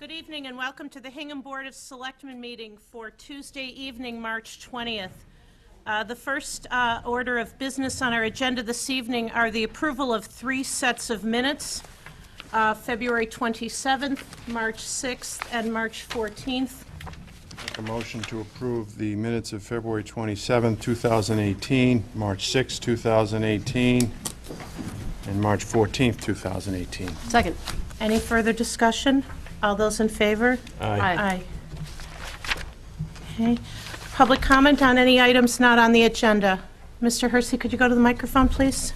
Good evening and welcome to the Hingham Board of Selectmen meeting for Tuesday evening, March 20th. The first order of business on our agenda this evening are the approval of 3 sets of minutes, February 27th, March 6th, and March 14th. Make a motion to approve the minutes of February 27th, 2018, March 6th, 2018, and March 14th, 2018. Second. Any further discussion? All those in favor? Aye. Aye. Okay. Public comment on any items not on the agenda. Mr. Hersey, could you go to the microphone, please?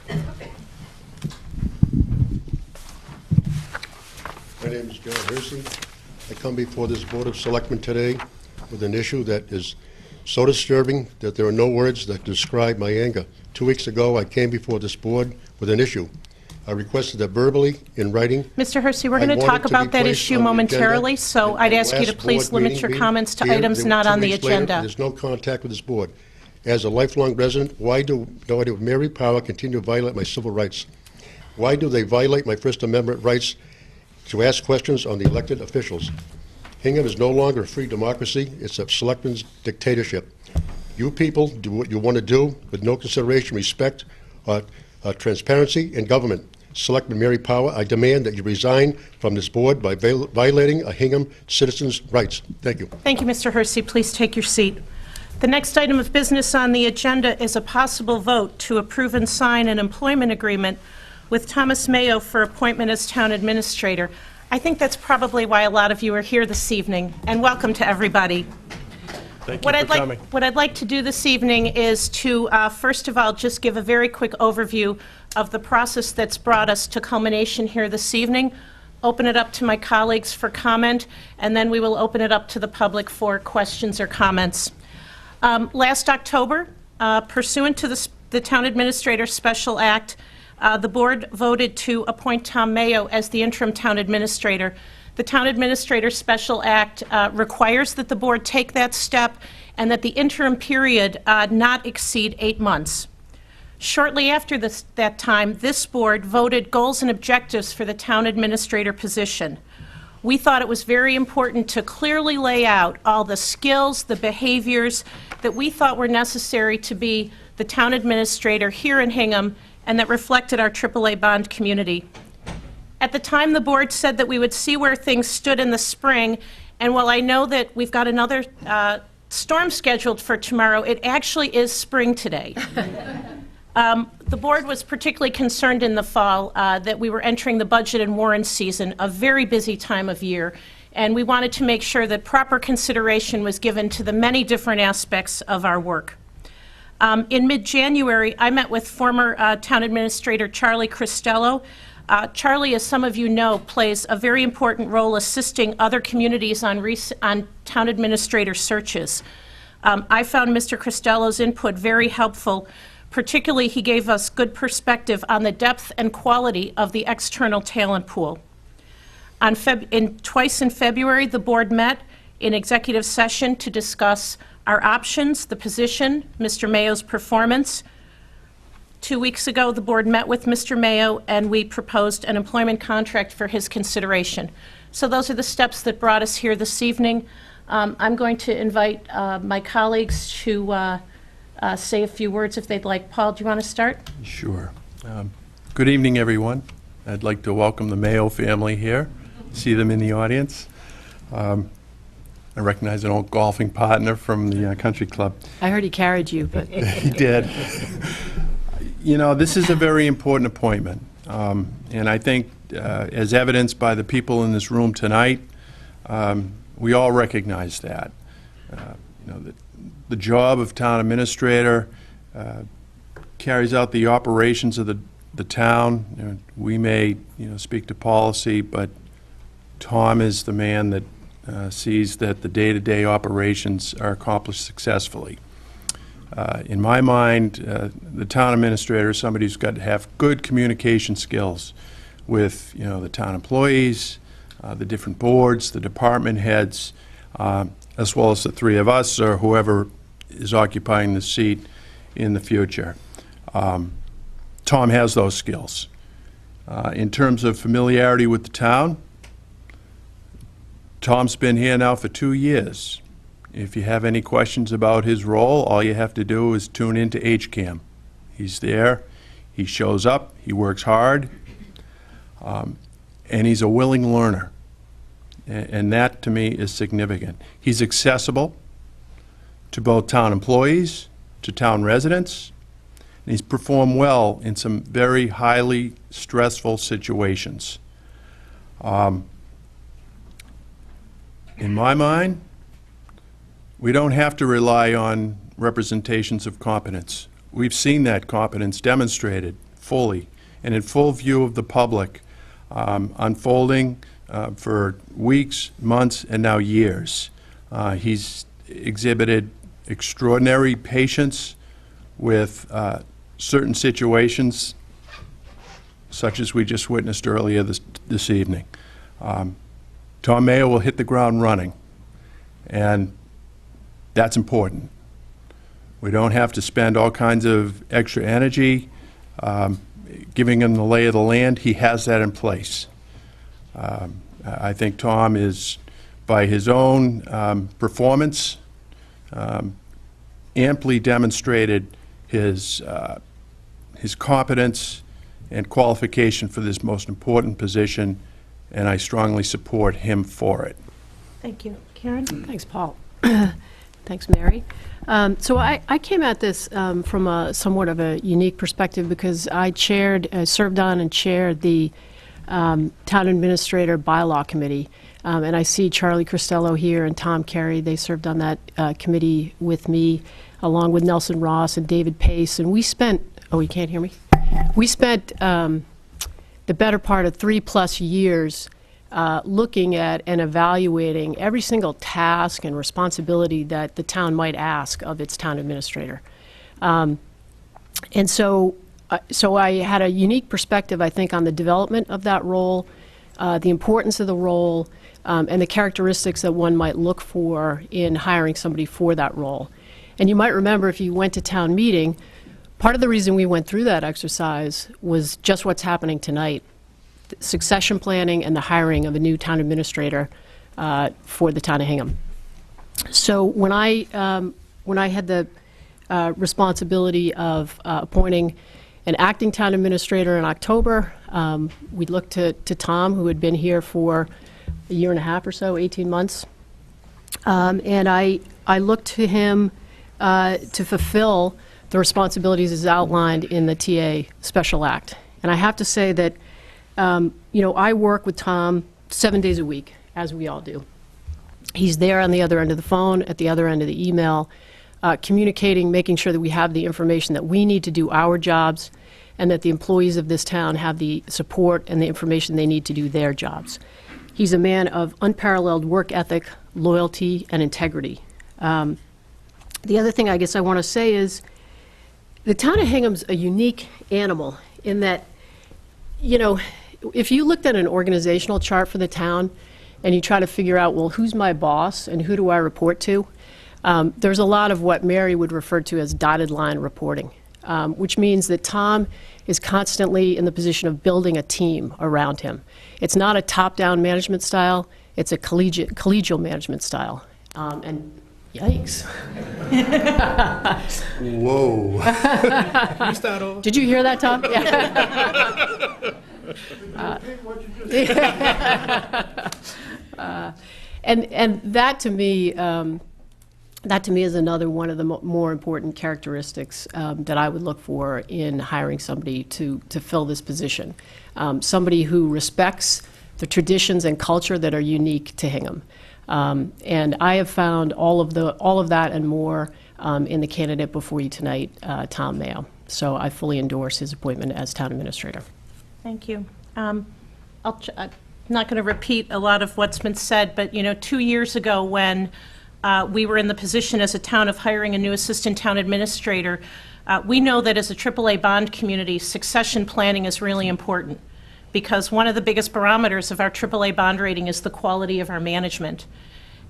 My name is Darren Hersey. I come before this Board of Selectmen today with an issue that is so disturbing that there are no words that describe my anger. 2 weeks ago, I came before this board with an issue. I requested that verbally, in writing. Mr. Hersey, we're going to talk about that issue momentarily, so I'd ask you to please limit your comments to items not on the agenda. There's no contact with this board. As a lifelong resident, why do Mary Power continue to violate my civil rights? Why do they violate my First Amendment rights to ask questions on the elected officials? Hingham is no longer a free democracy. It's a selectman's dictatorship. You people do what you want to do with no consideration, respect, transparency in government. Selectman Mary Power, I demand that you resign from this board by violating a Hingham citizen's rights. Thank you. Thank you, Mr. Hersey. Please take your seat. The next item of business on the agenda is a possible vote to approve and sign an employment agreement with Thomas Mayo for appointment as town administrator. I think that's probably why a lot of you are here this evening, and welcome to everybody. Thank you for coming. What I'd like to do this evening is to, first of all, just give a very quick overview of the process that's brought us to culmination here this evening, open it up to my colleagues for comment, and then we will open it up to the public for questions or comments. Last October, pursuant to the Town Administrator Special Act, the board voted to appoint Tom Mayo as the interim town administrator. The Town Administrator Special Act requires that the board take that step and that the interim period not exceed 8 months. Shortly after that time, this board voted goals and objectives for the town administrator position. We thought it was very important to clearly lay out all the skills, the behaviors that we thought were necessary to be the town administrator here in Hingham and that reflected our AAA bond community. At the time, the board said that we would see where things stood in the spring, and while I know that we've got another storm scheduled for tomorrow, it actually is spring today. The board was particularly concerned in the fall that we were entering the budget and warrant season, a very busy time of year, and we wanted to make sure that proper consideration was given to the many different aspects of our work. In mid-January, I met with former Town Administrator Charlie Cristello. Charlie, as some of you know, plays a very important role assisting other communities on town administrator searches. I found Mr. Cristello's input very helpful. Particularly, he gave us good perspective on the depth and quality of the external talent pool. Twice in February, the board met in executive session to discuss our options, the position, Mr. Mayo's performance. 2 weeks ago, the board met with Mr. Mayo, and we proposed an employment contract for his consideration. So those are the steps that brought us here this evening. I'm going to invite my colleagues to say a few words if they'd like. Paul, do you want to start? Sure. Good evening, everyone. I'd like to welcome the Mayo family here, see them in the audience. I recognize an old golfing partner from the country club. I heard he carried you, but... He did. You know, this is a very important appointment, and I think, as evidenced by the people in this room tonight, we all recognize that. You know, the job of town administrator carries out the operations of the town. You know, we may, speak to policy, but Tom is the man that sees that the day-to-day operations are accomplished successfully. In my mind, the town administrator is somebody who's got to have good communication skills with, the town employees, the different boards, the department heads, as well as the three of us or whoever is occupying the seat in the future. Tom has those skills. In terms of familiarity with the town, Tom's been here now for 2 years. If you have any questions about his role, all you have to do is tune into HCAM. He's there, he shows up, he works hard, and he's a willing learner. And that, to me, is significant. He's accessible to both town employees, to town residents, and he's performed well in some very highly stressful situations. In my mind, we don't have to rely on representations of competence. We've seen that competence demonstrated fully and in full view of the public, unfolding for weeks, months, and now years. He's exhibited extraordinary patience with certain situations, such as we just witnessed earlier this evening. Tom Mayo will hit the ground running, and that's important. We don't have to spend all kinds of extra energy giving him the lay of the land. He has that in place. I think Tom is, by his own performance, amply demonstrated his competence and qualification for this most important position, and I strongly support him for it. Thank you. Karen? Thanks, Paul. Thanks, Mary. So I came at this from a somewhat of a unique perspective because I served on and chaired the Town Administrator Bylaw Committee. And I see Charlie Cristello here and Tom Carey. They served on that committee with me, along with Nelson Ross and David Pace. And we spent, oh, you can't hear me? We spent the better part of 3+ years looking at and evaluating every single task and responsibility that the town might ask of its town administrator. And so I had a unique perspective, I think, on the development of that role, the importance of the role, and the characteristics that one might look for in hiring somebody for that role. And you might remember, if you went to town meeting, part of the reason we went through that exercise was just what's happening tonight: succession planning and the hiring of a new town administrator for the town of Hingham. So when I had the responsibility of appointing an acting town administrator in October, we looked to Tom, who had been here for a year and a half or so, 18 months, and I looked to him to fulfill the responsibilities as outlined in the TA Special Act. And I have to say that I work with Tom 7 days a week, as we all do. He's there on the other end of the phone, at the other end of the email, communicating, making sure that we have the information that we need to do our jobs, and that the employees of this town have the support and the information they need to do their jobs. He's a man of unparalleled work ethic, loyalty, and integrity. The other thing I guess I want to say is the town of Hingham's a unique animal in that, if you looked at an organizational chart for the town and you try to figure out, well, who's my boss and who do I report to, there's a lot of what Mary would refer to as dotted line reporting, which means that Tom is constantly in the position of building a team around him. It's not a top-down management style, it's a collegial management style. And yikes. Whoa. Did you hear that, Tom? Yeah. And that to me is another one of the more important characteristics that I would look for in hiring somebody to fill this position. Somebody who respects the traditions and culture that are unique to Hingham. And I have found all of that and more in the candidate before you tonight, Tom Mayo. So I fully endorse his appointment as town administrator. Thank you. I'm not going to repeat a lot of what's been said, but 2 years ago when we were in the position as a town of hiring a new assistant town administrator, we know that as a AAA bond community, succession planning is really important, because one of the biggest barometers of our AAA bond rating is the quality of our management.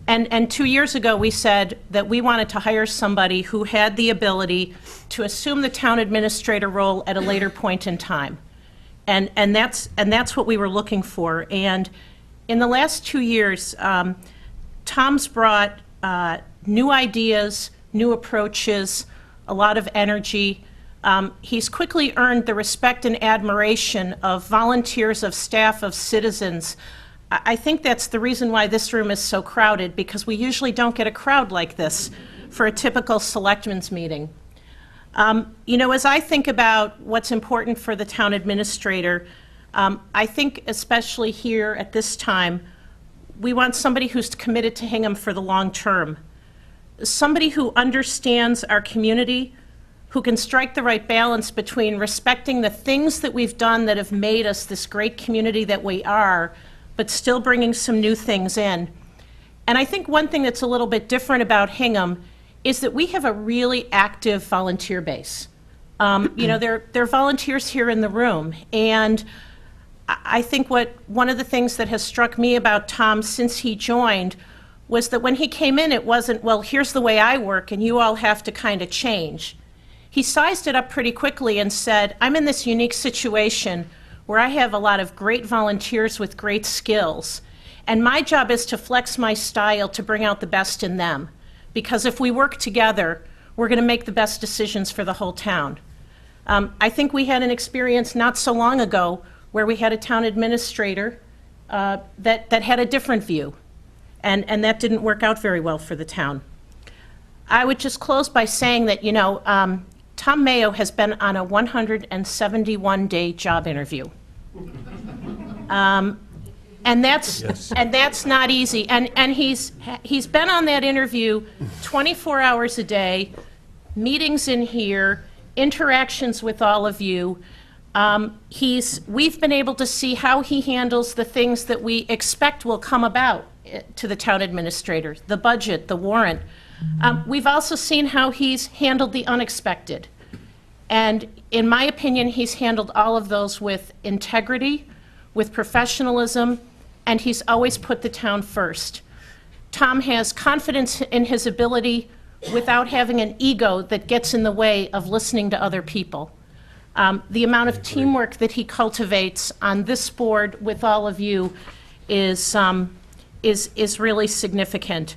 And 2 years ago, we said that we wanted to hire somebody who had the ability to assume the town administrator role at a later point in time. And that's what we were looking for. And In the last 2 years, Tom's brought new ideas, new approaches, a lot of energy. He's quickly earned the respect and admiration of volunteers, of staff, of citizens. I think that's the reason why this room is so crowded, because we usually don't get a crowd like this for a typical selectmen's meeting. As I think about what's important for the town administrator, I think especially here at this time, we want somebody who's committed to Hingham for the long term. Somebody who understands our community, who can strike the right balance between respecting the things that we've done that have made us this great community that we are, but still bringing some new things in. And I think one thing that's a little bit different about Hingham is that we have a really active volunteer base. There are volunteers here in the room, and I think one of the things that has struck me about Tom since he joined was that when he came in, it wasn't, well, here's the way I work, and you all have to kind of change. He sized it up pretty quickly and said, I'm in this unique situation where I have a lot of great volunteers with great skills, and my job is to flex my style to bring out the best in them. Because if we work together, we're going to make the best decisions for the whole town. I think we had an experience not so long ago where we had a town administrator that had a different view, and that didn't work out very well for the town. I would just close by saying that, Tom Mayo has been on a 171-day job interview. And that's not easy. And he's been on that interview 24 hours a day, meetings in here, interactions with all of you. We've been able to see how he handles the things that we expect will come about to the town administrator, the budget, the warrant. We've also seen how he's handled the unexpected. And in my opinion, he's handled all of those with integrity, with professionalism, and he's always put the town first. Tom has confidence in his ability without having an ego that gets in the way of listening to other people. The amount of teamwork that he cultivates on this board with all of you is really significant.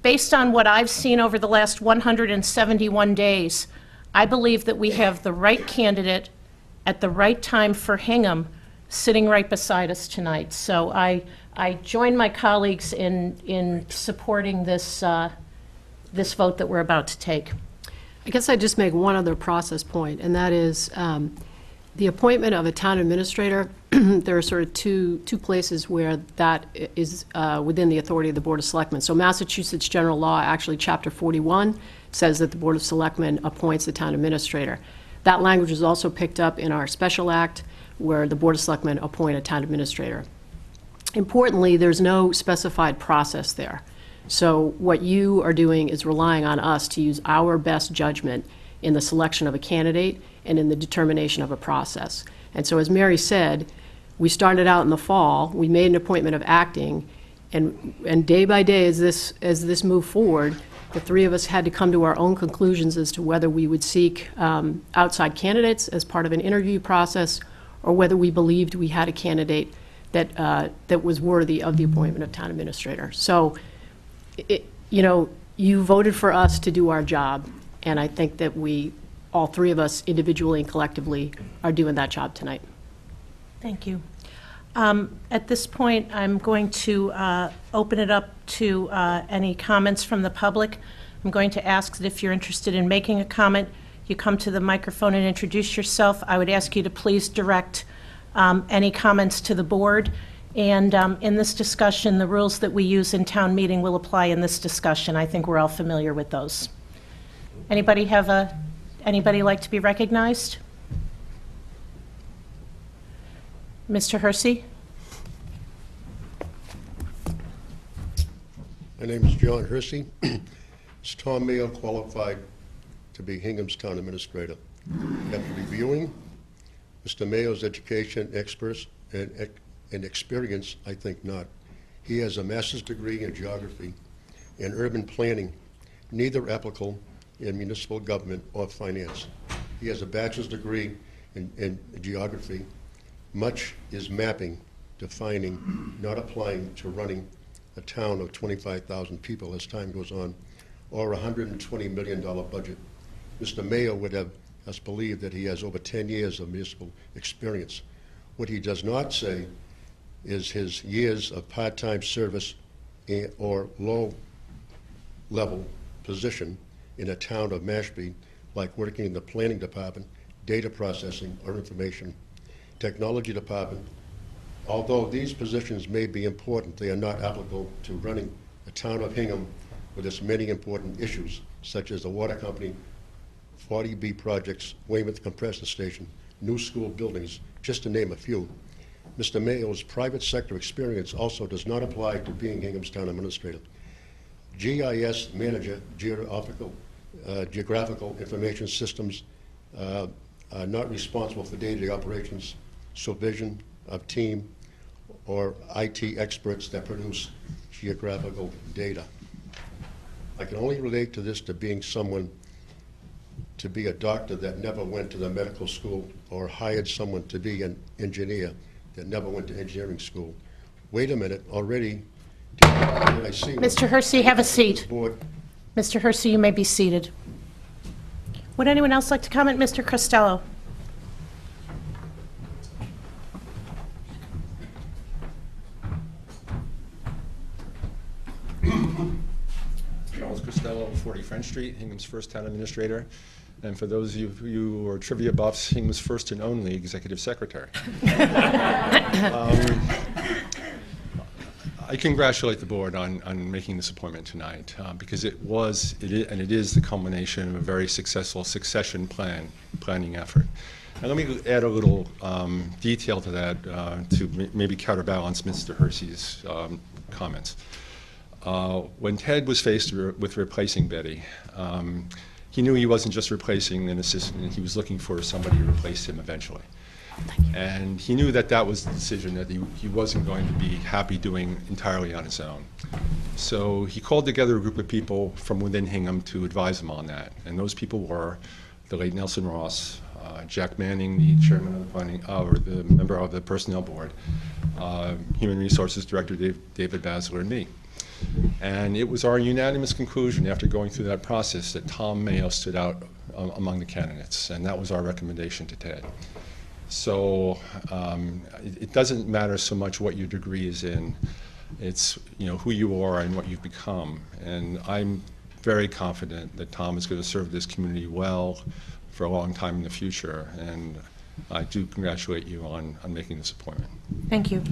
Based on what I've seen over the last 171 days, I believe that we have the right candidate at the right time for Hingham sitting right beside us tonight. So I join my colleagues in supporting this vote that we're about to take. I guess I'd just make one other process point, and that is the appointment of a town administrator. There are sort of two places where that is within the authority of the Board of Selectmen. So Massachusetts General Law, actually Chapter 41, says that the Board of Selectmen appoints the town administrator. That language is also picked up in our special act, where the Board of Selectmen appoint a town administrator. Importantly, there's no specified process there. So what you are doing is relying on us to use our best judgment in the selection of a candidate and in the determination of a process. And so as Mary said, we started out in the fall, we made an appointment of acting, and day by day as this moved forward, the three of us had to come to our own conclusions as to whether we would seek outside candidates as part of an interview process, or whether we believed we had a candidate that was worthy of the appointment of town administrator. So, you voted for us to do our job, and I think that all three of us, individually and collectively, are doing that job tonight. Thank you. At this point, I'm going to open it up to any comments from the public. I'm going to ask that if you're interested in making a comment, you come to the microphone and introduce yourself. I would ask you to please direct any comments to the board. And in this discussion, the rules that we use in town meeting will apply in this discussion. I think we're all familiar with those. Anybody like to be recognized? Mr. Hersey? My name is John Hersey. Is Tom Mayo qualified to be Hingham's town administrator? After reviewing Mr. Mayo's education, experts, and experience, I think not. He has a master's degree in geography and urban planning, neither applicable in municipal government or finance. He has a bachelor's degree in geography. Much is mapping, defining, not applying to running a town of 25,000 people as time goes on, or a $120 million budget. Mr. Mayo would have us believe that he has over 10 years of municipal experience. What he does not say is his years of part-time service or low-level position in a town of Mashpee, like working in the planning department, data processing, or information technology department. Although these positions may be important, they are not applicable to running the town of Hingham with its many important issues, such as the water company, 40B projects, Weymouth compressor station, new school buildings, just to name a few. Mr. Mayo's private sector experience also does not apply to being Hingham's town administrator. GIS manager, geographical information systems, are not responsible for day-to-day operations, supervision of team, or IT experts that produce geographical data. I can only relate to this to being someone, to be a doctor that never went to the medical school, or hired someone to be an engineer that never went to engineering school. Wait a minute, already, did I see? Mr. Hersey, have a seat. Board. Mr. Hersey, you may be seated. Would anyone else like to comment? Mr. Costello. Charles Costello, 40 French Street, Hingham's first town administrator. And for those of you who are trivia buffs, Hingham's first and only executive secretary. I congratulate the board on making this appointment tonight because it is the culmination of a very successful succession planning effort. And let me add a little detail to that to maybe counterbalance Mr. Hersey's comments. When Ted was faced with replacing Betty, he knew he wasn't just replacing an assistant, he was looking for somebody to replace him eventually. And he knew that that was the decision that he wasn't going to be happy doing entirely on his own. So he called together a group of people from within Hingham to advise him on that. And those people were the late Nelson Ross, Jack Manning, the chairman of the planning, or the member of the personnel board, Human Resources Director David Basler, and me. And it was our unanimous conclusion after going through that process that Tom Mayo stood out among the candidates, and that was our recommendation to Ted. So it doesn't matter so much what your degree is in, it's who you are and what you've become. And I'm very confident that Tom is going to serve this community well for a long time in the future, and I do congratulate you on making this appointment. Thank you.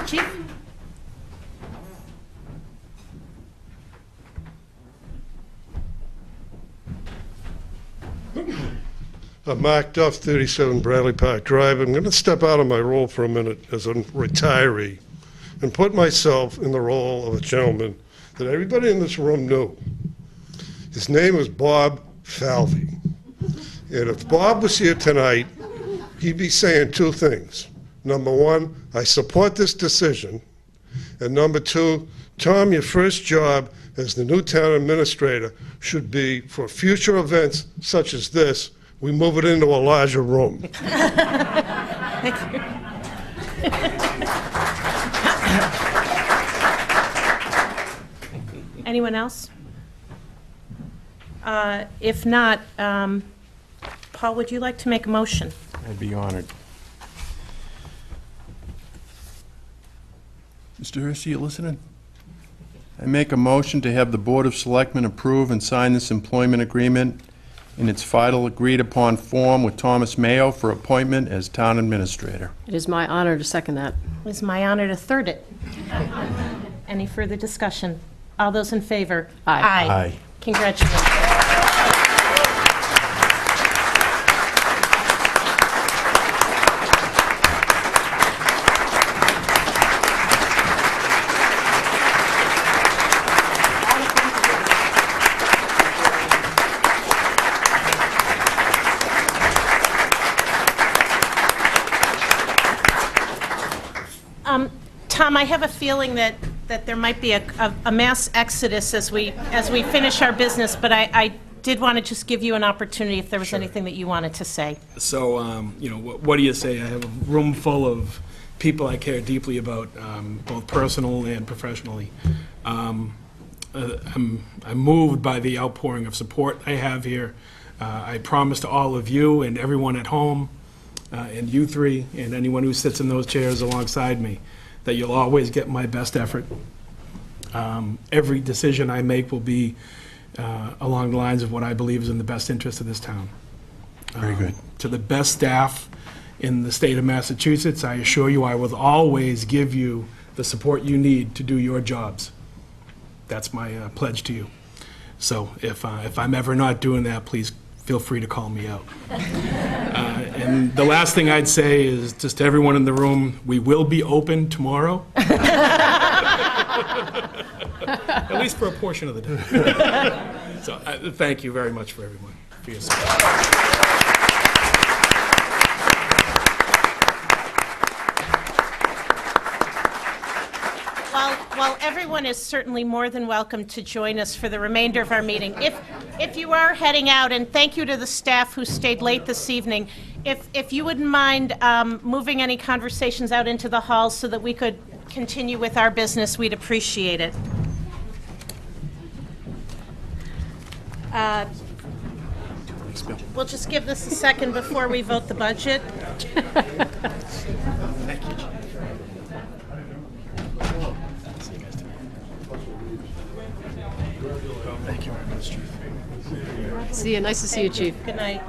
Chief? Mark Duff, 37 Bradley Park Drive. I'm going to step out of my role for a minute as a retiree and put myself in the role of a gentleman that everybody in this room knew. His name was Bob Falvey. And if Bob was here tonight, he'd be saying two things. Number one, I support this decision. And number two, Tom, your first job as the new town administrator should be, for future events such as this, we move it into a larger room. Thank you. Anyone else? If not, Paul, would you like to make a motion? I'd be honored. Mr. Hersey, you listening? I make a motion to have the Board of Selectmen approve and sign this employment agreement in its final agreed-upon form with Thomas Mayo for appointment as town administrator. It is my honor to second that. It is my honor to third it. Any further discussion? All those in favor? Aye. Aye. Congratulations. Tom, I have a feeling that there might be a mass exodus as we finish our business, but I did want to just give you an opportunity if there was anything that you wanted to say. So, what do you say? I have a room full of people I care deeply about, both personal and professionally. I'm moved by the outpouring of support I have here. I promise to all of you and everyone at home, and you three, and anyone who sits in those chairs alongside me, that you'll always get my best effort. Every decision I make will be along the lines of what I believe is in the best interest of this town. Very good. To the best staff in the state of Massachusetts, I assure you I will always give you the support you need to do your jobs. That's my pledge to you. So if I'm ever not doing that, please feel free to call me out. And the last thing I'd say is just to everyone in the room, we will be open tomorrow. At least for a portion of the day. So thank you very much for everyone, for your support. While everyone is certainly more than welcome to join us for the remainder of our meeting, if you are heading out, and thank you to the staff who stayed late this evening, if you wouldn't mind moving any conversations out into the hall so that we could continue with our business, we'd appreciate it. We'll just give this a second before we vote the budget. Thank you very much, Chief. See you. Nice to see you, Chief. Good night.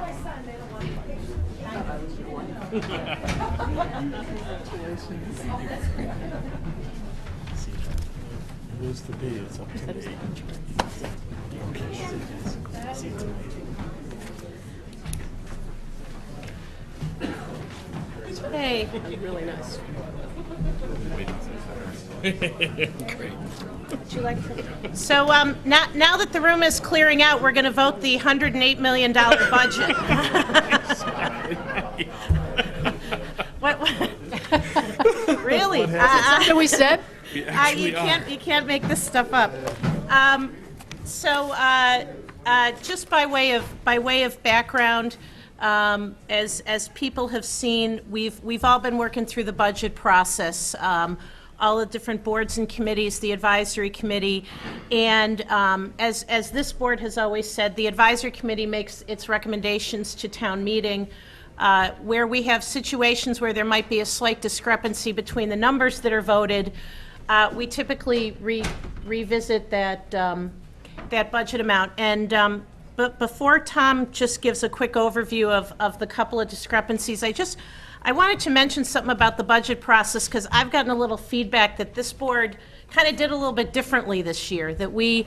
Who's the B? It's up to me. Hey. Really nice. Great. Would you like to? So now that the room is clearing out, we're going to vote the $108 million budget. What? Really? Something we said? You can't make this stuff up. Just by way of background, as people have seen, we've all been working through the budget process. All the different boards and committees, the advisory committee, and as this board has always said, the advisory committee makes its recommendations to town meeting. Where we have situations where there might be a slight discrepancy between the numbers that are voted, we typically revisit that budget amount. And but before Tom just gives a quick overview of the couple of discrepancies, I wanted to mention something about the budget process, because I've gotten a little feedback that this board kind of did a little bit differently this year, that we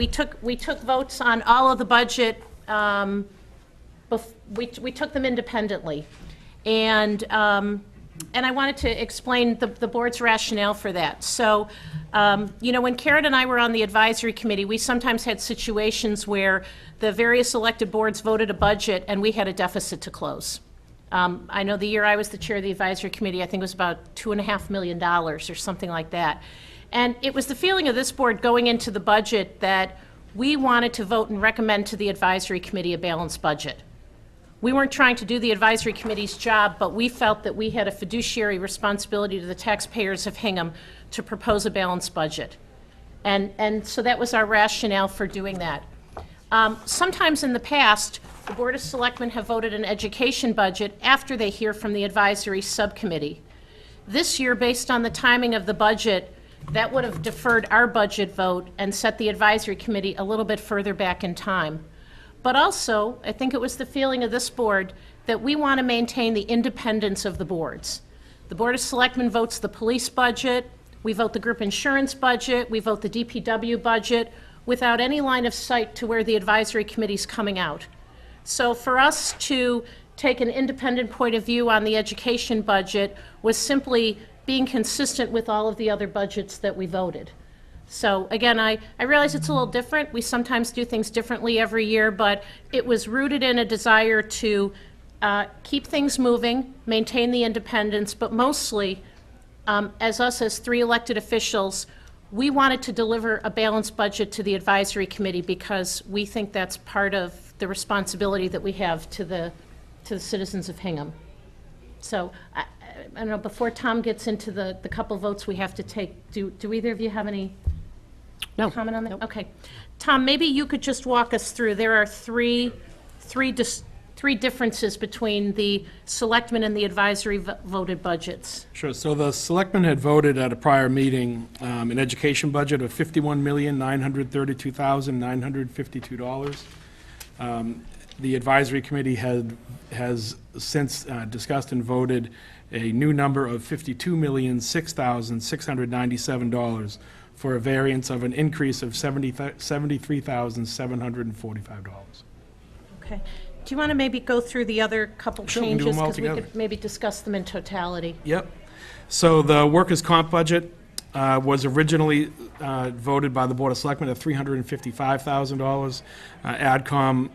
took votes on all of the budget, we took them independently. And I wanted to explain the board's rationale for that. So, when Karen and I were on the advisory committee, we sometimes had situations where the various elected boards voted a budget and we had a deficit to close. I know the year I was the chair of the advisory committee, I think it was about $2.5 million or something like that. And it was the feeling of this board going into the budget that we wanted to vote and recommend to the advisory committee a balanced budget. We weren't trying to do the advisory committee's job, but we felt that we had a fiduciary responsibility to the taxpayers of Hingham to propose a balanced budget. And so that was our rationale for doing that. Sometimes in the past, the Board of Selectmen have voted an education budget after they hear from the advisory subcommittee. This year, based on the timing of the budget, that would have deferred our budget vote and set the advisory committee a little bit further back in time. But also, I think it was the feeling of this board that we want to maintain the independence of the boards. The Board of Selectmen votes the police budget, we vote the group insurance budget, we vote the DPW budget, without any line of sight to where the advisory committee's coming out. So for us to take an independent point of view on the education budget was simply being consistent with all of the other budgets that we voted. So again, I realize it's a little different. We sometimes do things differently every year, but it was rooted in a desire to keep things moving, maintain the independence, but mostly, as three elected officials, we wanted to deliver a balanced budget to the advisory committee because we think that's part of the responsibility that we have to the citizens of Hingham. So, I don't know, before Tom gets into the couple votes we have to take, do either of you have any No. comment on that? Okay. Tom, maybe you could just walk us through, there are three differences between the selectmen and the advisory voted budgets. Sure, so the selectmen had voted at a prior meeting an education budget of $51,932,952. The advisory committee has since discussed and voted a new number of $52,006,697 for a variance of an increase of $73,745. Okay. Do you want to maybe go through the other couple Sure, we can do them changes? all Because we together. could maybe discuss them in totality. Yep. So the workers' comp budget was originally voted by the Board of Selectmen at $355,000. AdCom,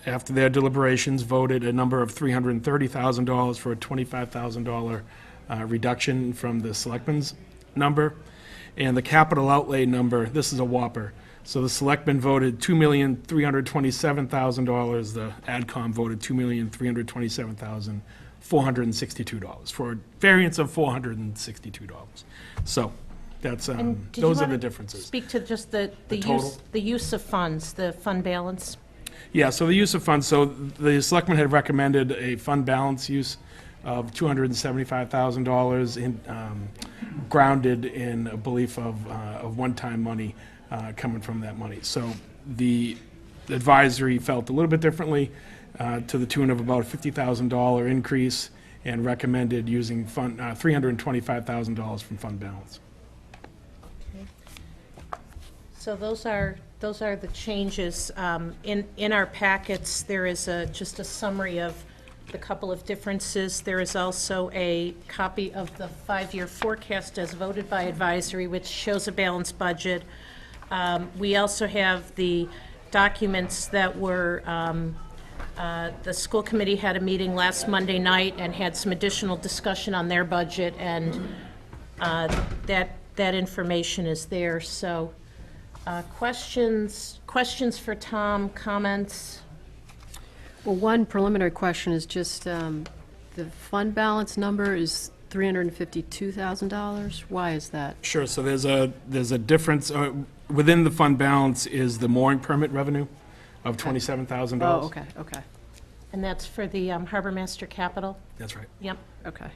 after their deliberations, voted a number of $330,000 for a $25,000 reduction from the Selectmen's number. And the capital outlay number, this is a whopper. So the Selectmen voted $2,327,000. The AdCom voted $2,327,462 for a variance of $462. So that's And did you those are wanna the differences. Speak to just the total? use of funds, the fund balance. Yeah, so the use of funds, so the Selectmen had recommended a fund balance use of $275,000 in, grounded in a belief of one-time money coming from that money. So the advisory felt a little bit differently, to the tune of about a $50,000 increase, and recommended using fund, $325,000 from fund balance. So those are the changes. In our packets, there is just a summary of the couple of differences. There is also a copy of the 5-year forecast as voted by advisory, which shows a balanced budget. We also have the documents that were, the school committee had a meeting last Monday night and had some additional discussion on their budget, and that information is there. So questions for Tom, comments? Well, one preliminary question is just, the fund balance number is $352,000. Why is that? Sure, so there's a difference, within the fund balance is the mooring permit revenue of $27,000. Oh, okay, okay, And that's for the Harbor Master Capital? That's right. Yep. okay.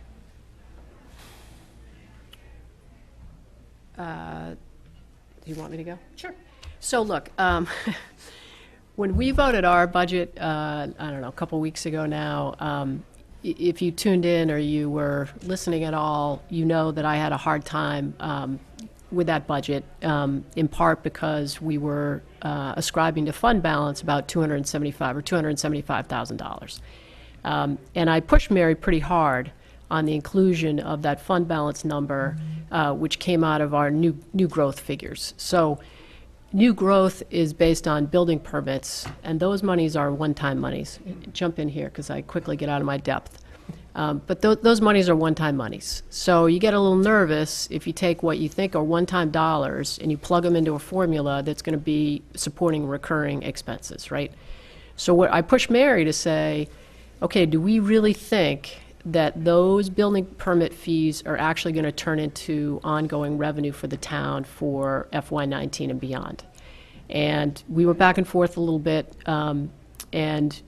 Do you want me to go? Sure. So look, when we voted our budget, I don't know, a couple weeks ago now, if you tuned in or you were listening at all, you know that I had a hard time with that budget, in part because we were ascribing to fund balance about $275,000. And I pushed Mary pretty hard on the inclusion of that fund balance number, which came out of our new growth figures. So new growth is based on building permits, and those monies are one-time monies. Jump in here, because I quickly get out of my depth. But those monies are one-time monies. So you get a little nervous if you take what you think are one-time dollars and you plug them into a formula that's going to be supporting recurring expenses, right? So what I pushed Mary to say, okay, do we really think that those building permit fees are actually going to turn into ongoing revenue for the town for FY19 and beyond? And we went back and forth a little bit, and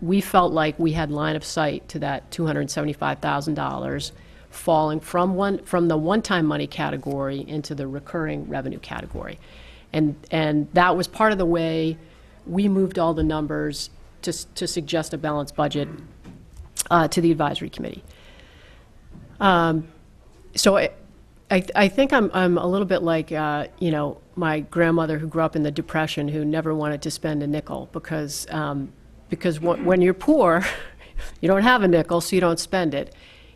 we felt like we had line of sight to that $275,000 falling from the one-time money category into the recurring revenue category. And that was part of the way we moved all the numbers to suggest a balanced budget to the advisory committee. So I think I'm a little bit like, my grandmother who grew up in the Depression, who never wanted to spend a nickel because when you're poor, you don't have a nickel, so you don't spend it.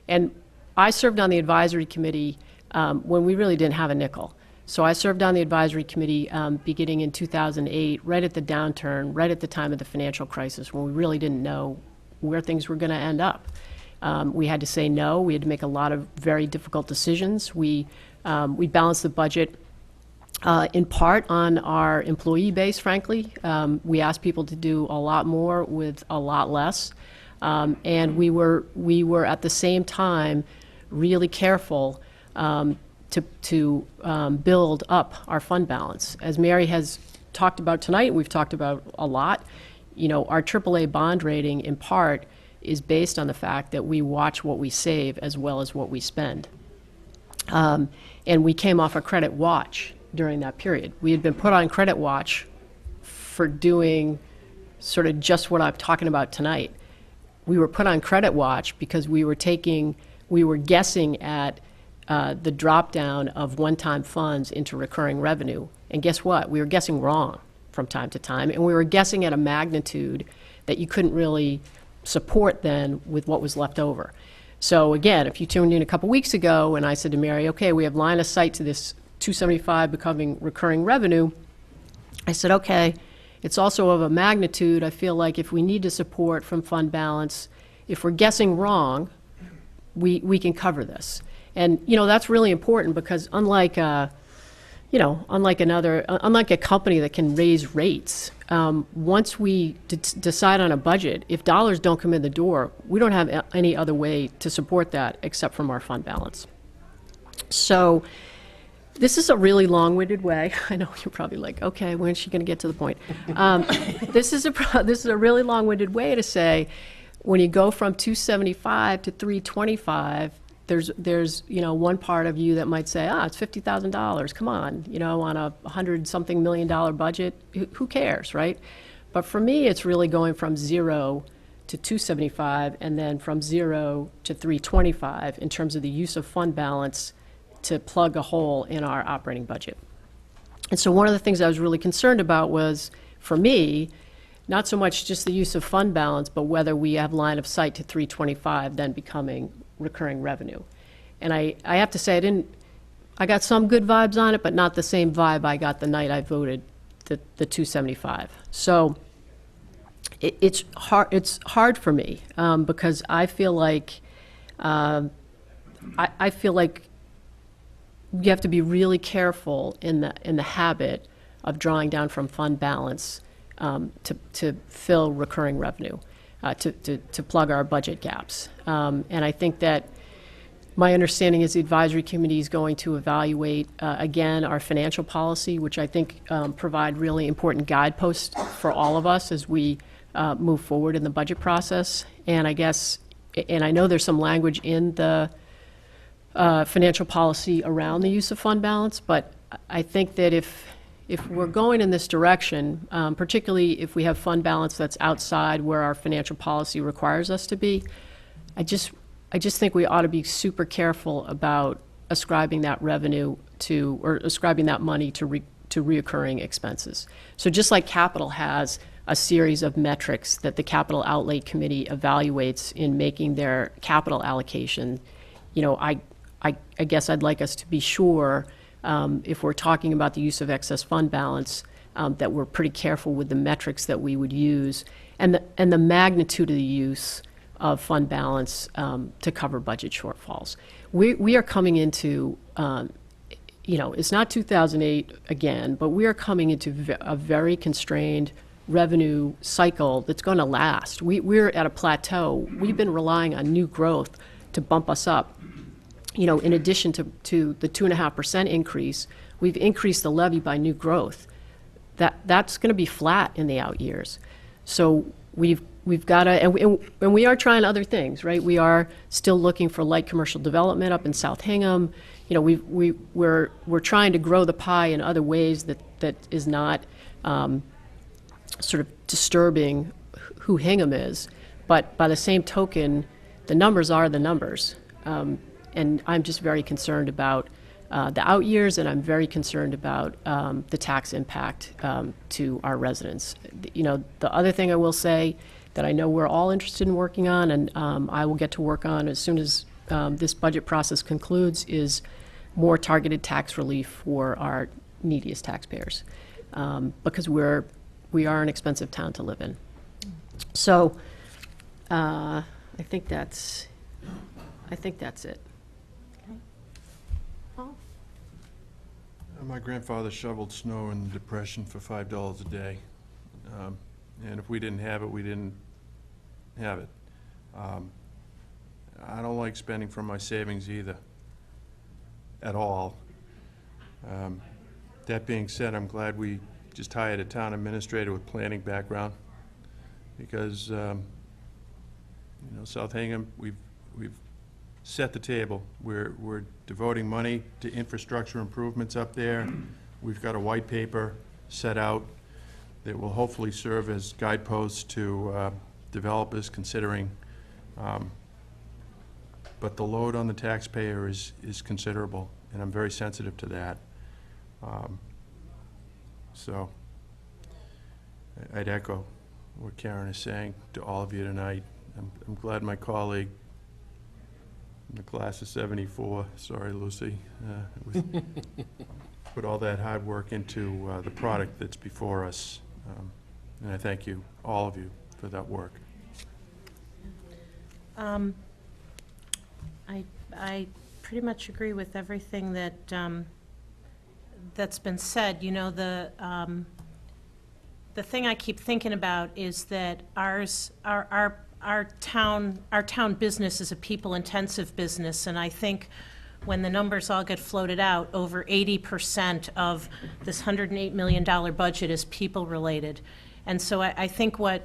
And I served on the advisory committee when we really didn't have a nickel. So I served on the advisory committee beginning in 2008, right at the downturn, right at the time of the financial crisis, when we really didn't know where things were going to end up. We had to say no. We had to make a lot of very difficult decisions. We balanced the budget in part on our employee base, frankly. We asked people to do a lot more with a lot less. And we were at the same time really careful to build up our fund balance. As Mary has talked about tonight, we've talked about a lot, our AAA bond rating in part is based on the fact that we watch what we save as well as what we spend. And we came off a credit watch during that period. We had been put on credit watch for doing sort of just what I'm talking about tonight. We were put on credit watch because we were guessing at the drop down of one-time funds into recurring revenue. And guess what? We were guessing wrong from time to time, and we were guessing at a magnitude that you couldn't really support then with what was left over. So again, if you tuned in a couple weeks ago and I said to Mary, okay, we have line of sight to this 275 becoming recurring revenue, I said, okay, it's also of a magnitude, I feel like if we need to support from fund balance, if we're guessing wrong, we can cover this. And, that's really important because unlike a company that can raise rates, once we decide on a budget, if dollars don't come in the door, we don't have any other way to support that except from our fund balance. So this is a really long-winded way. I know you're probably like, okay, when is she going to get to the point? This is a really long-winded way to say, when you go from 275 to 325, there's one part of you that might say, it's $50,000. Come on, on a $100-something million budget, who cares, right? But for me, it's really going from 0 to 275, and then from 0 to 325 in terms of the use of fund balance to plug a hole in our operating budget. And so one of the things I was really concerned about was, for me, not so much just the use of fund balance, but whether we have line of sight to 325 then becoming recurring revenue. And I have to say, I got some good vibes on it, but not the same vibe I got the night I voted the 275. So it's hard for me because I feel like I feel like you have to be really careful in the habit of drawing down from fund balance to fill recurring revenue, to plug our budget gaps. And I think that my understanding is the advisory committee is going to evaluate, again, our financial policy, which I think provide really important guideposts for all of us as we move forward in the budget process. And I know there's some language in the financial policy around the use of fund balance, but I think that if we're going in this direction, particularly if we have fund balance that's outside where our financial policy requires us to be, I just think we ought to be super careful about ascribing that revenue or ascribing that money to reoccurring expenses. So just like capital has a series of metrics that the Capital Outlay Committee evaluates in making their capital allocation, I guess I'd like us to be sure, if we're talking about the use of excess fund balance, that we're pretty careful with the metrics that we would use and the magnitude of the use of fund balance to cover budget shortfalls. We are coming into, it's not 2008 again, but we are coming into a very constrained revenue cycle that's going to last. We're at a plateau. We've been relying on new growth to bump us up. In addition to the 2.5% increase, we've increased the levy by new growth. That's going to be flat in the out years. So we've got to, and we are trying other things, right? We are still looking for light commercial development up in South Hingham. We're trying to grow the pie in other ways that is not sort of disturbing who Hingham is. But by the same token, the numbers are the numbers. And I'm just very concerned about the out years, and I'm very concerned about the tax impact to our residents. The other thing I will say that I know we're all interested in working on, and I will get to work on as soon as this budget process concludes, is more targeted tax relief for our neediest taxpayers, because we are an expensive town to live in. So I think that's it. My grandfather shoveled snow in the Depression for $5 a day. And if we didn't have it, we didn't have it. I don't like spending from my savings either, at all. That being said, I'm glad we just hired a town administrator with planning background, because, South Hingham, we've set the table. We're devoting money to infrastructure improvements up there. We've got a white paper set out that will hopefully serve as guideposts to developers considering, but the load on the taxpayer is considerable, and I'm very sensitive to that. So I'd echo what Karen is saying to all of you tonight. I'm glad my colleague in the class of '74, sorry Lucy, put all that hard work into the product that's before us. And I thank you, all of you, for that work. I pretty much agree with everything that that's been said. You know, the thing I keep thinking about is that our town business is a people-intensive business, and I think when the numbers all get floated out, over 80% of this $108 million budget is people-related. And so I think what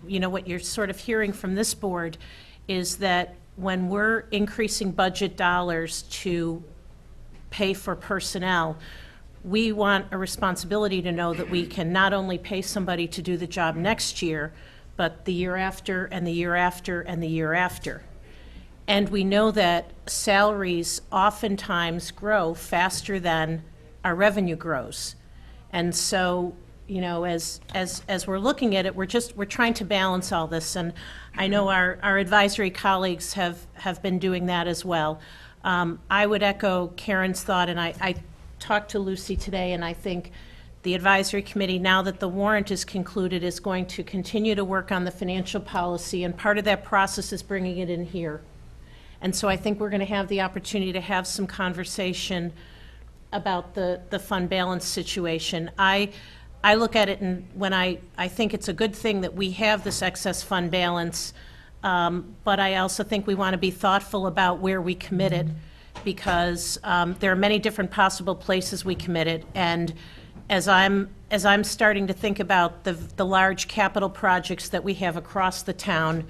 you're sort of hearing from this board is that when we're increasing budget dollars to pay for personnel, we want a responsibility to know that we can not only pay somebody to do the job next year, but the year after, and the year after, and the year after. And we know that salaries oftentimes grow faster than our revenue grows. And so, you know, as we're looking at it, we're trying to balance all this. And I know our advisory colleagues have been doing that as well. I would echo Karen's thought, and I talked to Lucy today, and I think the advisory committee, now that the warrant is concluded, is going to continue to work on the financial policy, and part of that process is bringing it in here. And so I think we're going to have the opportunity to have some conversation about the fund balance situation. I look at it, and when I think it's a good thing that we have this excess fund balance, but I also think we want to be thoughtful about where we commit it, because there are many different possible places we commit it. And as I'm starting to think about the large capital projects that we have across the town,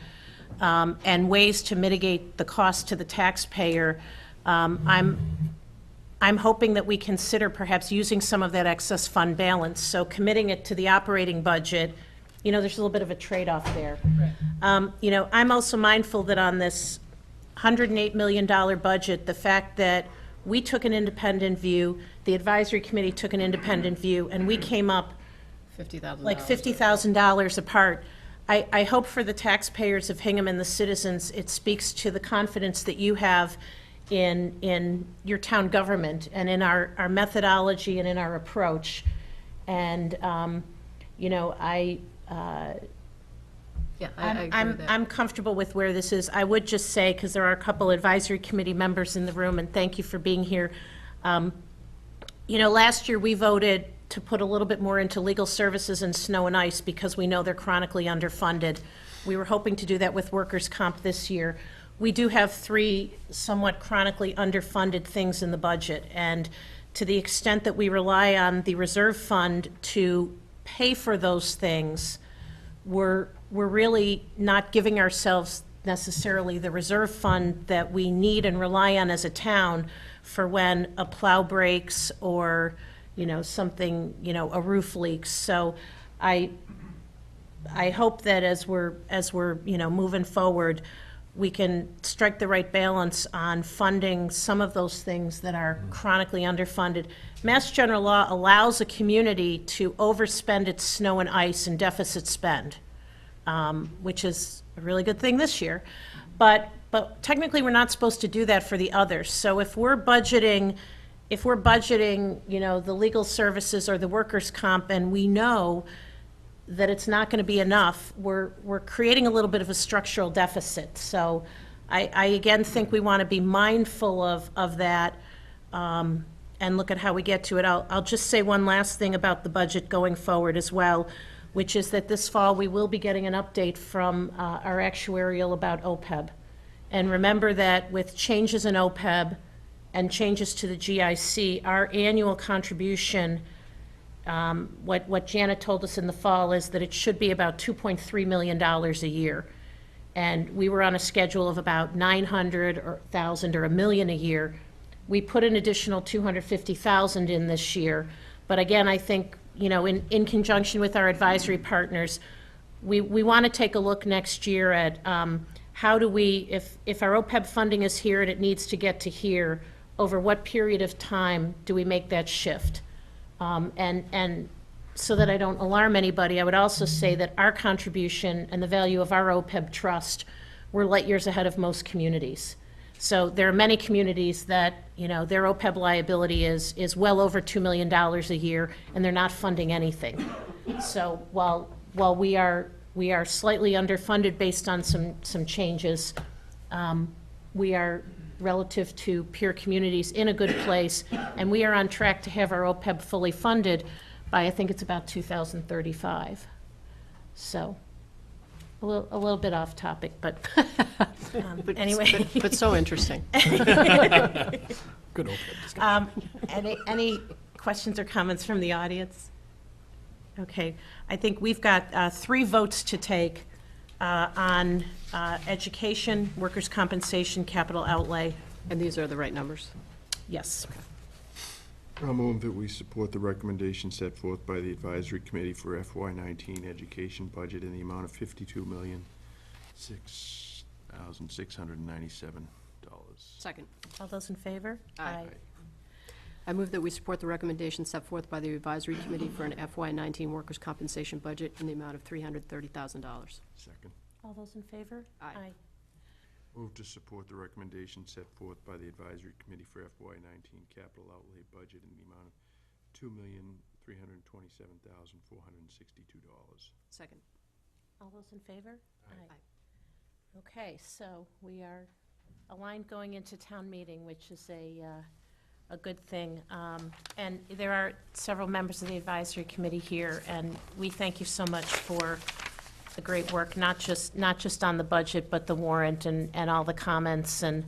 and ways to mitigate the cost to the taxpayer, I'm hoping that we consider perhaps using some of that excess fund balance. So committing it to the operating budget, you know, there's a little bit of a trade-off there. Right. You know, I'm also mindful that on this $108 million budget, the fact that we took an independent view, the advisory committee took an independent view, and we came up $50,000. like $50,000 apart. I hope for the taxpayers of Hingham and the citizens, it speaks to the confidence that you have in your town government and in our methodology and in our approach. And, you know, Yeah, I agree with that. I'm comfortable with where this is. I would just say, because there are a couple advisory committee members in the room, and thank you for being here. You know, last year we voted to put a little bit more into legal services and snow and ice because we know they're chronically underfunded. We were hoping to do that with workers' comp this year. We do have 3 somewhat chronically underfunded things in the budget, and to the extent that we rely on the reserve fund to pay for those things, we're really not giving ourselves necessarily the reserve fund that we need and rely on as a town for when a plow breaks or, you know, something, you know, a roof leaks. So I hope that as we're, you know, moving forward, we can strike the right balance on funding some of those things that are chronically underfunded. Mass General Law allows a community to overspend its snow and ice and deficit spend, which is a really good thing this year. But technically, we're not supposed to do that for the others. So if we're budgeting, you know, the legal services or the workers' comp, and we know that it's not going to be enough, we're creating a little bit of a structural deficit. So I again think we want to be mindful of that. look at how we get to it. I'll just say one last thing about the budget going forward as well, which is that this fall, we will be getting an update from our actuarial about OPEB. And remember that with changes in OPEB and changes to the GIC, our annual contribution, what Janet told us in the fall is that it should be about $2.3 million a year. And we were on a schedule of about 900 or 1,000 or $1 million a year. We put an additional 250,000 in this year. But again, I think, in conjunction with our advisory partners, we want to take a look next year at how do we, if our OPEB funding is here and it needs to get to here, over what period of time do we make that shift? And so that I don't alarm anybody, I would also say that our contribution and the value of our OPEB trust, we're light years ahead of most communities. So there are many communities that, their OPEB liability is well over $2 million a year, and they're not funding anything. So while we are slightly underfunded based on some changes, we are, relative to peer communities, in a good place, and we are on track to have our OPEB fully funded by, I think it's about 2035. So, a little bit off topic, but anyway. But so interesting. Good open discussion. Any questions or comments from the audience? Okay, I think we've got 3 votes to take on education, workers' compensation, capital outlay. And these are the right numbers? Yes. I'll move that we support the recommendation set forth by the advisory committee for FY19 education budget in the amount of $52,006,697. Second. All those in favor? Aye. I move that we support the recommendation set forth by the advisory committee for an FY19 workers' compensation budget in the amount of $330,000. Second. All those in favor? Aye. Move to support the recommendation set forth by the advisory committee for FY19 capital outlay budget in the amount of $2,327,462. Second. All those in favor? Aye. Okay, so we are aligned going into town meeting, which is a good thing. And there are several members of the advisory committee here, and we thank you so much for the great work, not just on the budget, but the warrant and all the comments. And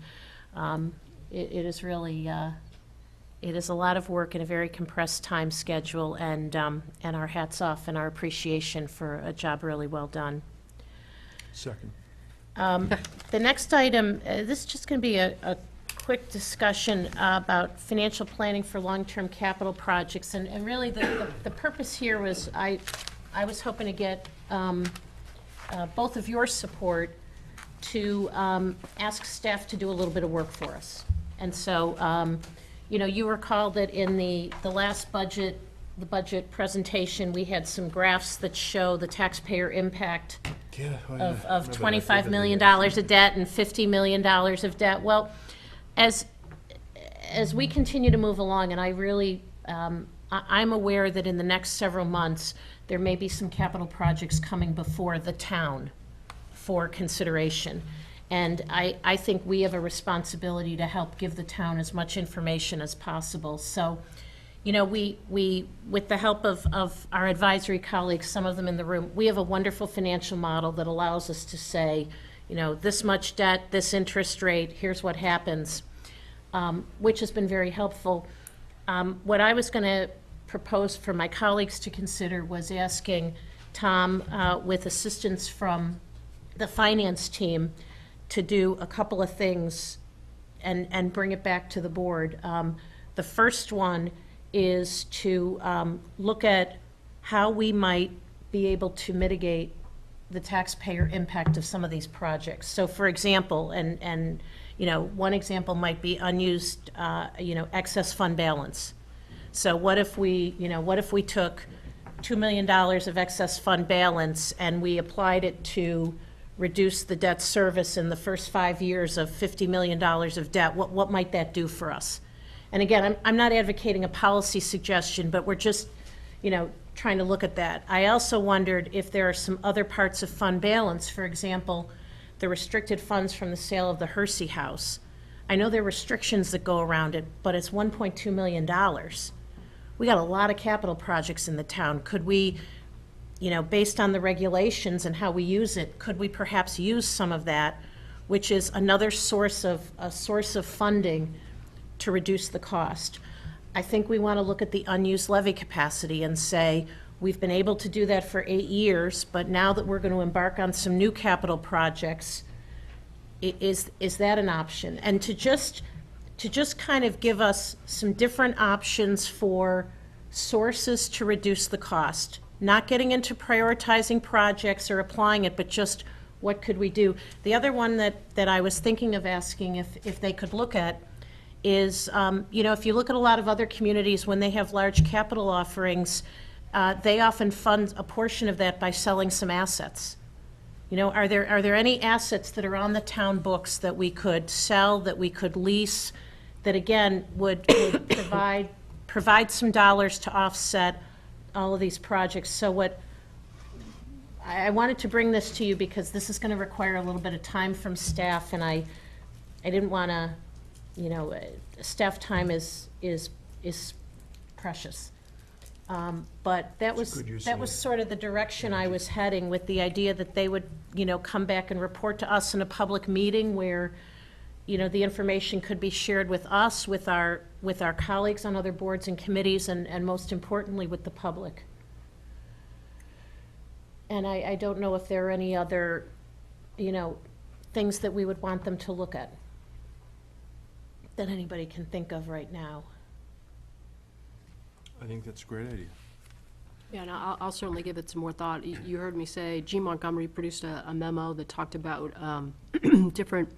it is really, it is a lot of work in a very compressed time schedule, and our hats off and our appreciation for a job really well done. Second. The next item, this is just going to be a quick discussion about financial planning for long-term capital projects. And really, the purpose here was I was hoping to get both of your support to ask staff to do a little bit of work for us. And so, you recall that in the last budget, the budget presentation, we had some graphs that show the taxpayer impact of $25 million of debt and $50 million of debt. Well, as we continue to move along, and I really, I'm aware that in the next several months, there may be some capital projects coming before the town for consideration. And I think we have a responsibility to help give the town as much information as possible. So, we with the help of our advisory colleagues, some of them in the room, we have a wonderful financial model that allows us to say, this much debt, this interest rate, here's what happens, which has been very helpful. What I was going to propose for my colleagues to consider was asking Tom, with assistance from the finance team, to do a couple of things and bring it back to the board. The first one is to look at how we might be able to mitigate the taxpayer impact of some of these projects. So for example, and one example might be unused, excess fund balance. So what if we took $2 million of excess fund balance and we applied it to reduce the debt service in the first 5 years of $50 million of debt? What might that do for us? And again, I'm not advocating a policy suggestion, but we're just, trying to look at that. I also wondered if there are some other parts of fund balance, for example, the restricted funds from the sale of the Hersey House. I know there are restrictions that go around it, but it's $1.2 million. We got a lot of capital projects in the town. Could we, based on the regulations and how we use it, could we perhaps use some of that, which is another source of funding to reduce the cost? I think we want to look at the unused levy capacity and say, we've been able to do that for 8 years, but now that we're going to embark on some new capital projects, is that an option? And to just kind of give us some different options for sources to reduce the cost, not getting into prioritizing projects or applying it, but just what could we do? The other one that I was thinking of asking if they could look at is, if you look at a lot of other communities, when they have large capital offerings, they often fund a portion of that by selling some assets. Are there any assets that are on the town books that we could sell, that we could lease, that again would provide some dollars to offset all of these projects? So what I wanted to bring this to you because this is going to require a little bit of time from staff, and I didn't want to, staff time is precious. But that was sort of the direction I was heading, with the idea that they would, come back and report to us in a public meeting where, the information could be shared with us, with our colleagues on other boards and committees, and most importantly, with the public. And I don't know if there are any other, things that we would want them to look at that anybody can think of right now. I think that's a great idea. Yeah, and I'll certainly give it some more thought. You heard me say G. Montgomery produced a memo that talked about different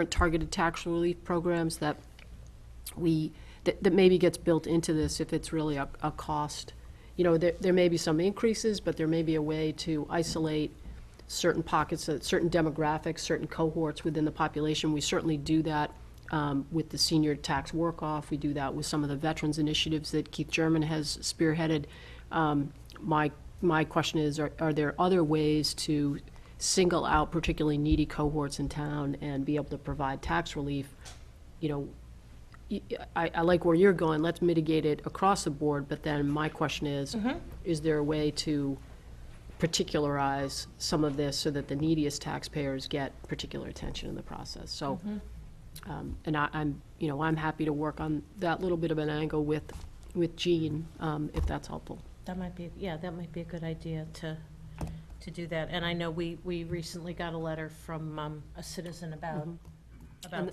targeted tax relief programs that maybe gets built into this if it's really a cost. There may be some increases, but there may be a way to isolate certain pockets, certain demographics, certain cohorts within the population. We certainly do that with the senior tax work-off. We do that with some of the veterans initiatives that Keith German has spearheaded. My question is, are there other ways to single out particularly needy cohorts in town and be able to provide tax relief? I like where you're going. Let's mitigate it across the board, but then my question is there a way to particularize some of this so that the neediest taxpayers get particular attention in the process? So, and I'm happy to work on that little bit of an angle with Jean, if that's helpful. That might be a good idea to do that. And I know we recently got a letter from a citizen about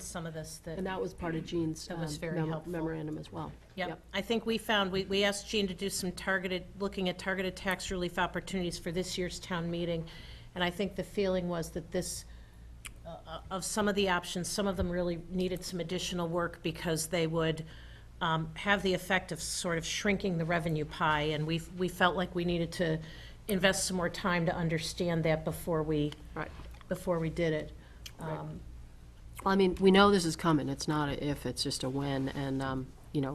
some of this. And that was part of Jean's that was very helpful. Memorandum as well. Yep. I think we asked Jean to do some looking at targeted tax relief opportunities for this year's town meeting. And I think the feeling was that of some of the options, some of them really needed some additional work because they would have the effect of sort of shrinking the revenue pie. And we felt like we needed to invest some more time to understand that before we did it. Well, I mean, we know this is coming. It's not a if, it's just a when, and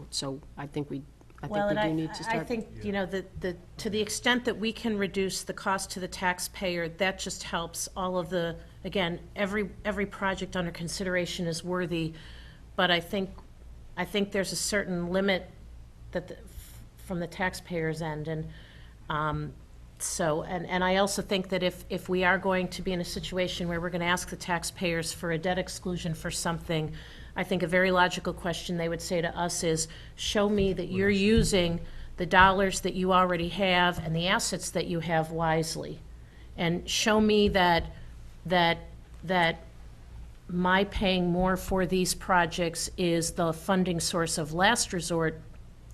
so I think we do need to start. I think to the extent that we can reduce the cost to the taxpayer, that just helps all of the. Again, every project under consideration is worthy, but I think there's a certain limit from the taxpayer's end, and and I also think that if we are going to be in a situation where we're going to ask the taxpayers for a debt exclusion for something, I think a very logical question they would say to us is, show me that you're using the dollars that you already have and the assets that you have wisely, and show me that my paying more for these projects is the funding source of last resort,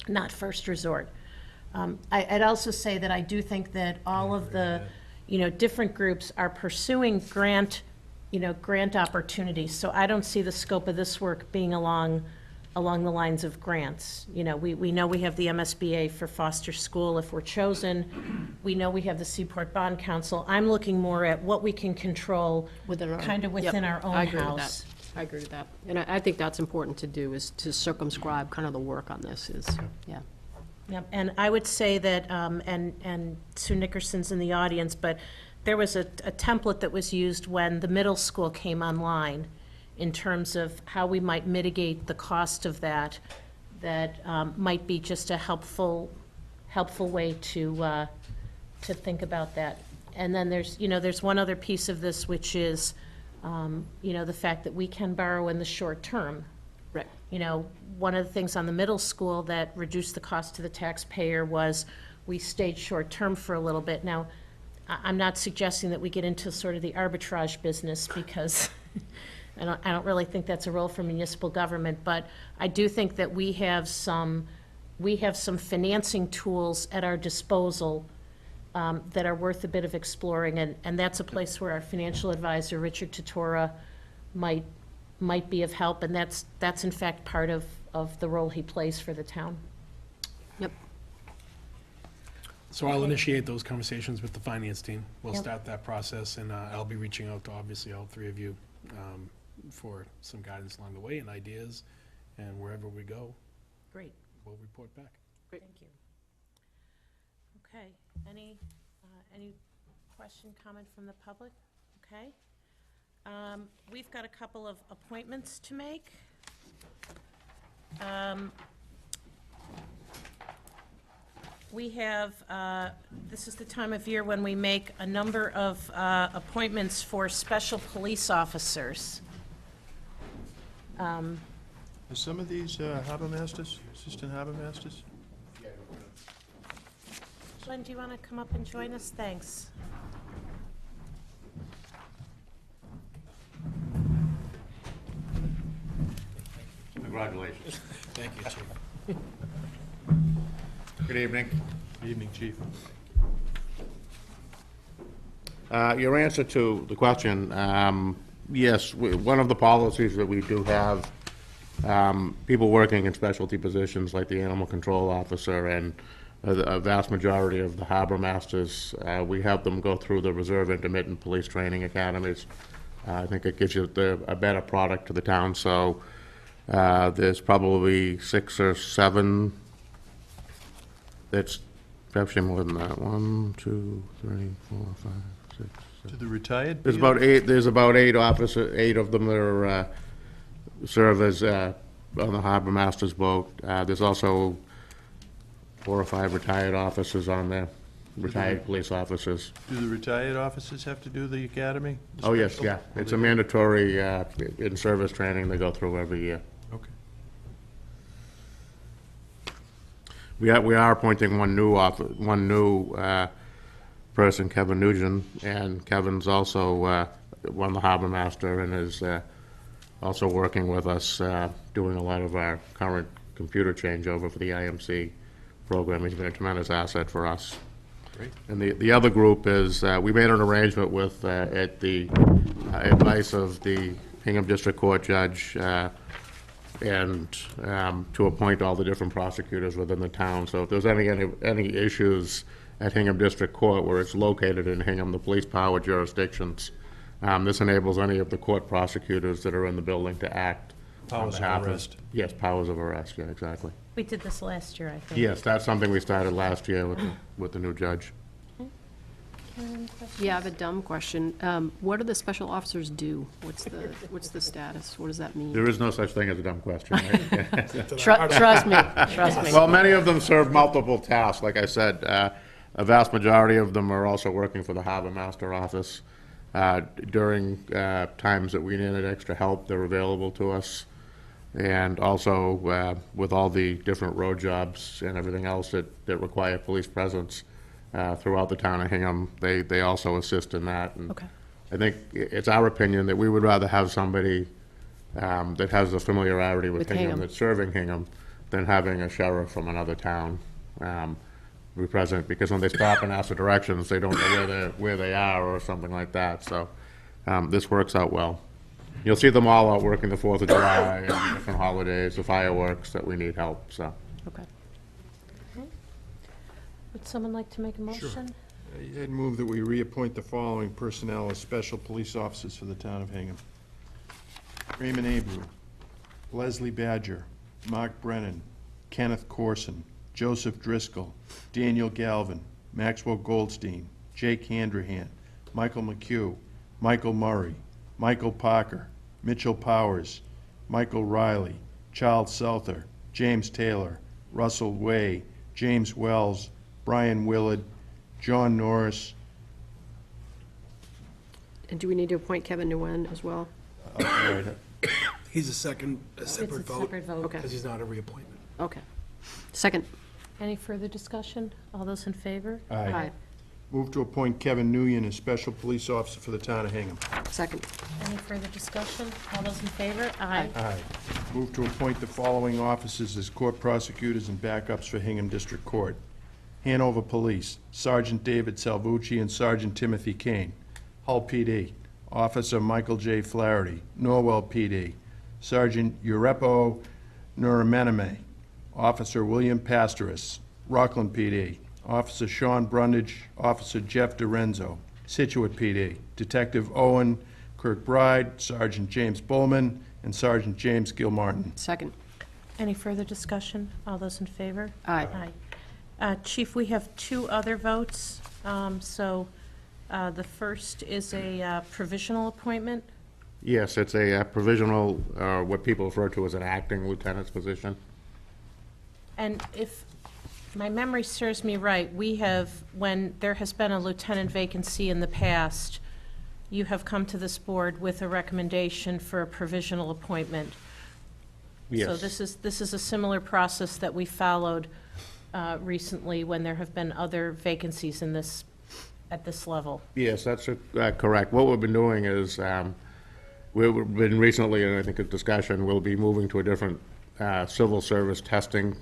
not first resort. I'd also say that I do think that all of the, different groups are pursuing grant opportunities. So I don't see the scope of this work being along the lines of grants. We know we have the MSBA for Foster School if we're chosen. We know we have the Seaport Bond Council. I'm looking more at what we can control within our own house. I agree with that. And I think that's important to do, is to circumscribe kind of the work on this yeah. Yep, and I would say that, and Sue Nickerson's in the audience, but there was a template that was used when the middle school came online, in terms of how we might mitigate the cost of that, that might be just a helpful way to think about that. And then there's one other piece of this, which is, the fact that we can borrow in the short term. Right. One of the things on the middle school that reduced the cost to the taxpayer was we stayed short-term for a little bit. Now, I'm not suggesting that we get into sort of the arbitrage business, because I don't really think that's a role for municipal government, but I do think that we have some financing tools at our disposal that are worth a bit of exploring, and that's a place where our financial advisor, Richard Totora, might be of help, and that's in fact part of the role he plays for the town. Yep. So I'll initiate those conversations with the finance team. We'll Yep. start that process, and I'll be reaching out to, obviously, all three of you for some guidance along the way and ideas, and wherever we go, Great, we'll report back. thank you. Okay, any question, comment from the public? Okay. We've got a couple of appointments to make. We have, this is the time of year when we make a number of appointments for special police officers. Are some of these harbor masters, assistant harbor masters? Glenn, do you want to come up and join us? Thanks. Congratulations. Thank you, Chief. Good evening. Good evening, Chief. Your answer to the question, yes, one of the policies that we do have, people working in specialty positions like the animal control officer and a vast majority of the harbor masters, we have them go through the reserve intermittent police training academies. I think it gives you a better product to the town, so there's probably 6 or 7 that's actually more than that. 1, 2, 3, 4, 5, 6, 7. To the retired? There's about 8. There's about 8 officers. 8 of them that are serve as on the harbor master's boat. There's also 4 or 5 retired officers on there, retired police officers. Do the retired officers have to do the academy? The Oh yes, special? yeah. It's a mandatory in-service training they go through every year. Okay. We are appointing one new person, Kevin Nugent, and Kevin's also won the harbor master and is also working with us, doing a lot of our current computer changeover for the IMC program. He's been a tremendous asset for us. Great. And the other group is, we made an arrangement with, at the advice of the Hingham District Court Judge, and to appoint all the different prosecutors within the town. So if there's any issues at Hingham District Court where it's located in Hingham, the police power jurisdictions, this enables any of the court prosecutors that are in the building to act. on Powers of behalf arrest. Yes, powers of arrest, yeah, exactly. We did this last year, I think. Yes, that's something we started last year with the new judge. Yeah, I have a dumb question. What do the special officers do? What's the status? What does that mean? There is no such thing as a dumb question, right? Trust me, trust me. Well, many of them serve multiple tasks. Like I said, a vast majority of them are also working for the harbor master office. During times that we needed extra help, they're available to us. And also, with all the different road jobs and everything else that require police presence throughout the town of Hingham, they also assist in that. And Okay. I think it's our opinion that we would rather have somebody that has a familiarity with With Hingham, Hingham. that's serving Hingham, than having a sheriff from another town be present, because when they stop and ask for directions, they don't know where they are or something like that. So this works out well. You'll see them all out working the 4th of July and different holidays, the fireworks, that we need help, so. Okay. Would someone like to make a motion? I'd move that we reappoint the following personnel as special police officers for the town of Hingham. Raymond Abreu, Leslie Badger, Mark Brennan, Kenneth Corson, Joseph Driscoll, Daniel Galvin, Maxwell Goldstein, Jake Handrahan, Michael McHugh, Michael Murray, Michael Parker, Mitchell Powers, Michael Riley, Charles Souther, James Taylor, Russell Way, James Wells, Brian Willard, John Norris. And do we need to appoint Kevin Nguyen as well? He's a separate vote. Separate vote. Okay. Because he's not a reappointment. Okay. Second. Any further discussion? All those in favor? Aye. Move to appoint Kevin Nguyen as Special Police Officer for the town of Hingham. Second. Any further discussion? All those in favor? Aye. Aye. Move to appoint the following officers as court prosecutors and backups for Hingham District Court. Hanover Police, Sergeant David Salvucci and Sergeant Timothy Kane. Hull PD, Officer Michael J. Flaherty. Norwell PD, Sergeant Urepo Nuramename. Officer William Pastoris. Rockland PD, Officer Sean Brundage, Officer Jeff DiRenzo. Situate PD, Detective Owen Kirkbride, Sergeant James Bowman, and Sergeant James Gilmartin. Second. Any further discussion? All those in favor? Aye. Chief, we have two other votes. The first is a provisional appointment. Yes, it's a provisional, what people refer to as an acting lieutenant's position. And if my memory serves me right, we have, when there has been a lieutenant vacancy in the past, you have come to this board with a recommendation for a provisional appointment. Yes. So this is a similar process that we followed recently when there have been other vacancies in this, at this level. Yes, that's correct. What we've been doing is, we've been recently, and I think a discussion, we'll be moving to a different civil service testing,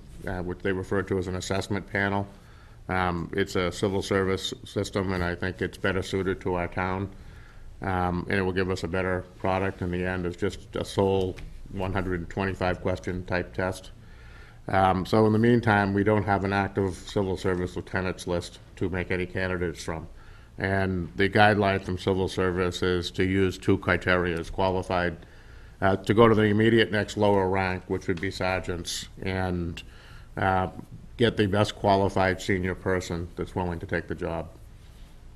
which they refer to as an assessment panel. It's a civil service system, and I think it's better suited to our town. And it will give us a better product in the end. It's just a sole 125-question type test. So in the meantime, we don't have an active civil service lieutenants list to make any candidates from. And the guideline from civil service is to use two criteria: as qualified, to go to the immediate next lower rank, which would be sergeants, and get the best qualified senior person that's willing to take the job.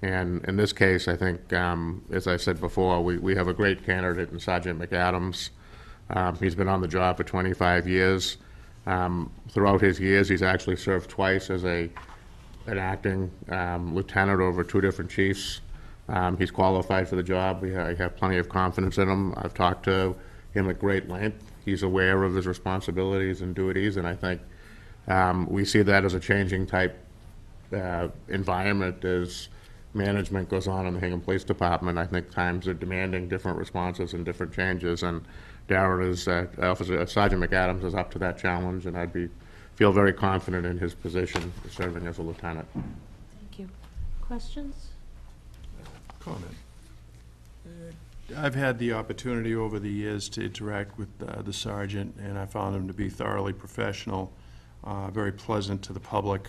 And in this case, I think, as I said before, we have a great candidate in Sergeant McAdams. He's been on the job for 25 years. Throughout his years, he's actually served twice as an acting lieutenant over two different chiefs. He's qualified for the job. I have plenty of confidence in him. I've talked to him at great length. He's aware of his responsibilities and duties, and I think we see that as a changing type environment as management goes on in the Hingham Police Department. I think times are demanding different responses and different changes, and Darren is, Sergeant McAdams is up to that challenge, and feel very confident in his position serving as a lieutenant. Thank you. Questions? Comment. I've had the opportunity over the years to interact with the sergeant, and I found him to be thoroughly professional, very pleasant to the public.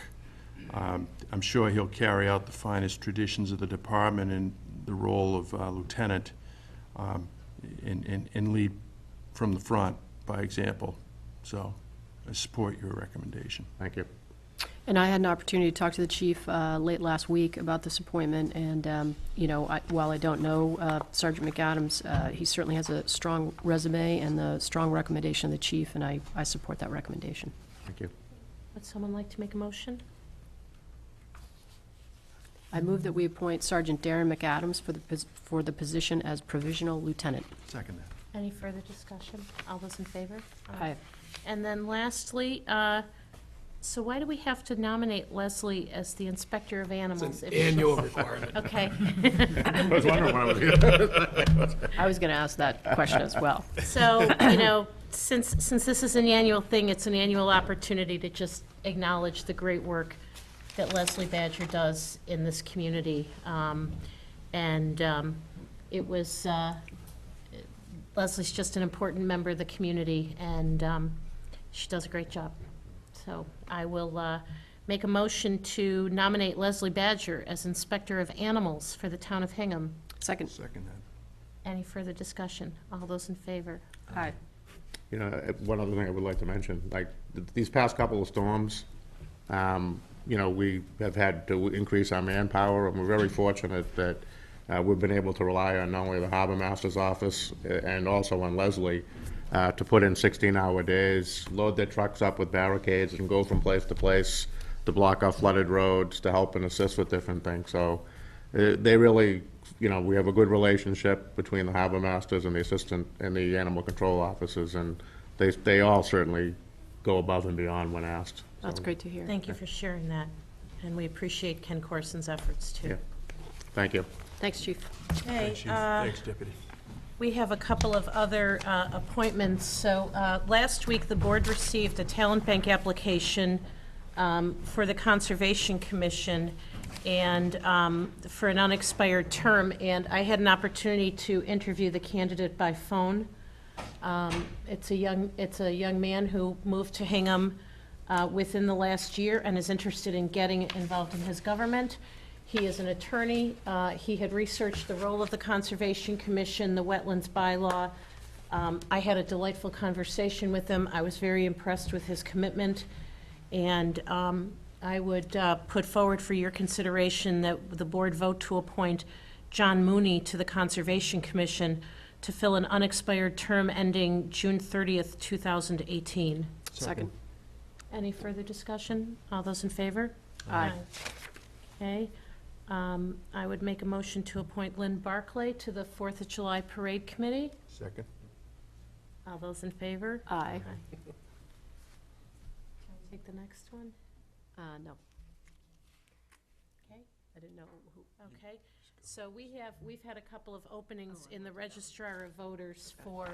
I'm sure he'll carry out the finest traditions of the department in the role of lieutenant, and lead from the front by example. So I support your recommendation. Thank you. And I had an opportunity to talk to the chief late last week about this appointment, and, while I don't know Sergeant McAdams, he certainly has a strong resume and the strong recommendation of the chief, and I support that recommendation. Thank you. Would someone like to make a motion? I move that we appoint Sergeant Darren McAdams for the position as provisional lieutenant. Second that. Any further discussion? All those in favor? Aye. And then lastly, so why do we have to nominate Leslie as the Inspector of Animals? if she- Annual requirement. Okay. I was wondering why I was here. I was going to ask that question as well. So, since this is an annual thing, it's an annual opportunity to just acknowledge the great work that Leslie Badger does in this community. It was, Leslie's just an important member of the community, and she does a great job. So I will make a motion to nominate Leslie Badger as Inspector of Animals for the town of Hingham. Second. Second that. Any further discussion? All those in favor? Aye. One other thing I would like to mention, these past couple of storms, we have had to increase our manpower, and we're very fortunate that we've been able to rely on not only the Harbor Master's office and also on Leslie to put in 16-hour days, load their trucks up with barricades and go from place to place to block off flooded roads, to help and assist with different things. So they really, we have a good relationship between the Harbor Masters and the assistant and the animal control officers, and they all certainly go above and beyond when asked. That's great to hear. Thank you for sharing that, and we appreciate Ken Corson's efforts, too. Yeah. Thank you. Thanks, Chief. Okay, Thanks, Deputy. we have a couple of other appointments. So last week, the board received a talent bank application for the Conservation Commission and for an unexpired term, and I had an opportunity to interview the candidate by phone. It's a young man who moved to Hingham within the last year and is interested in getting involved in his government. He is an attorney. He had researched the role of the Conservation Commission, the wetlands bylaw. I had a delightful conversation with him. I was very impressed with his commitment, and I would put forward for your consideration that the board vote to appoint John Mooney to the Conservation Commission to fill an unexpired term ending June 30th, 2018. Second. Any further discussion? All those in favor? Aye. Okay. I would make a motion to appoint Lynn Barclay to the 4th of July Parade Committee. Second. All those in favor? Aye. Can I take the next one? No. Okay. I didn't know who. Okay. So we've had a couple of openings in the Registrar of Voters for,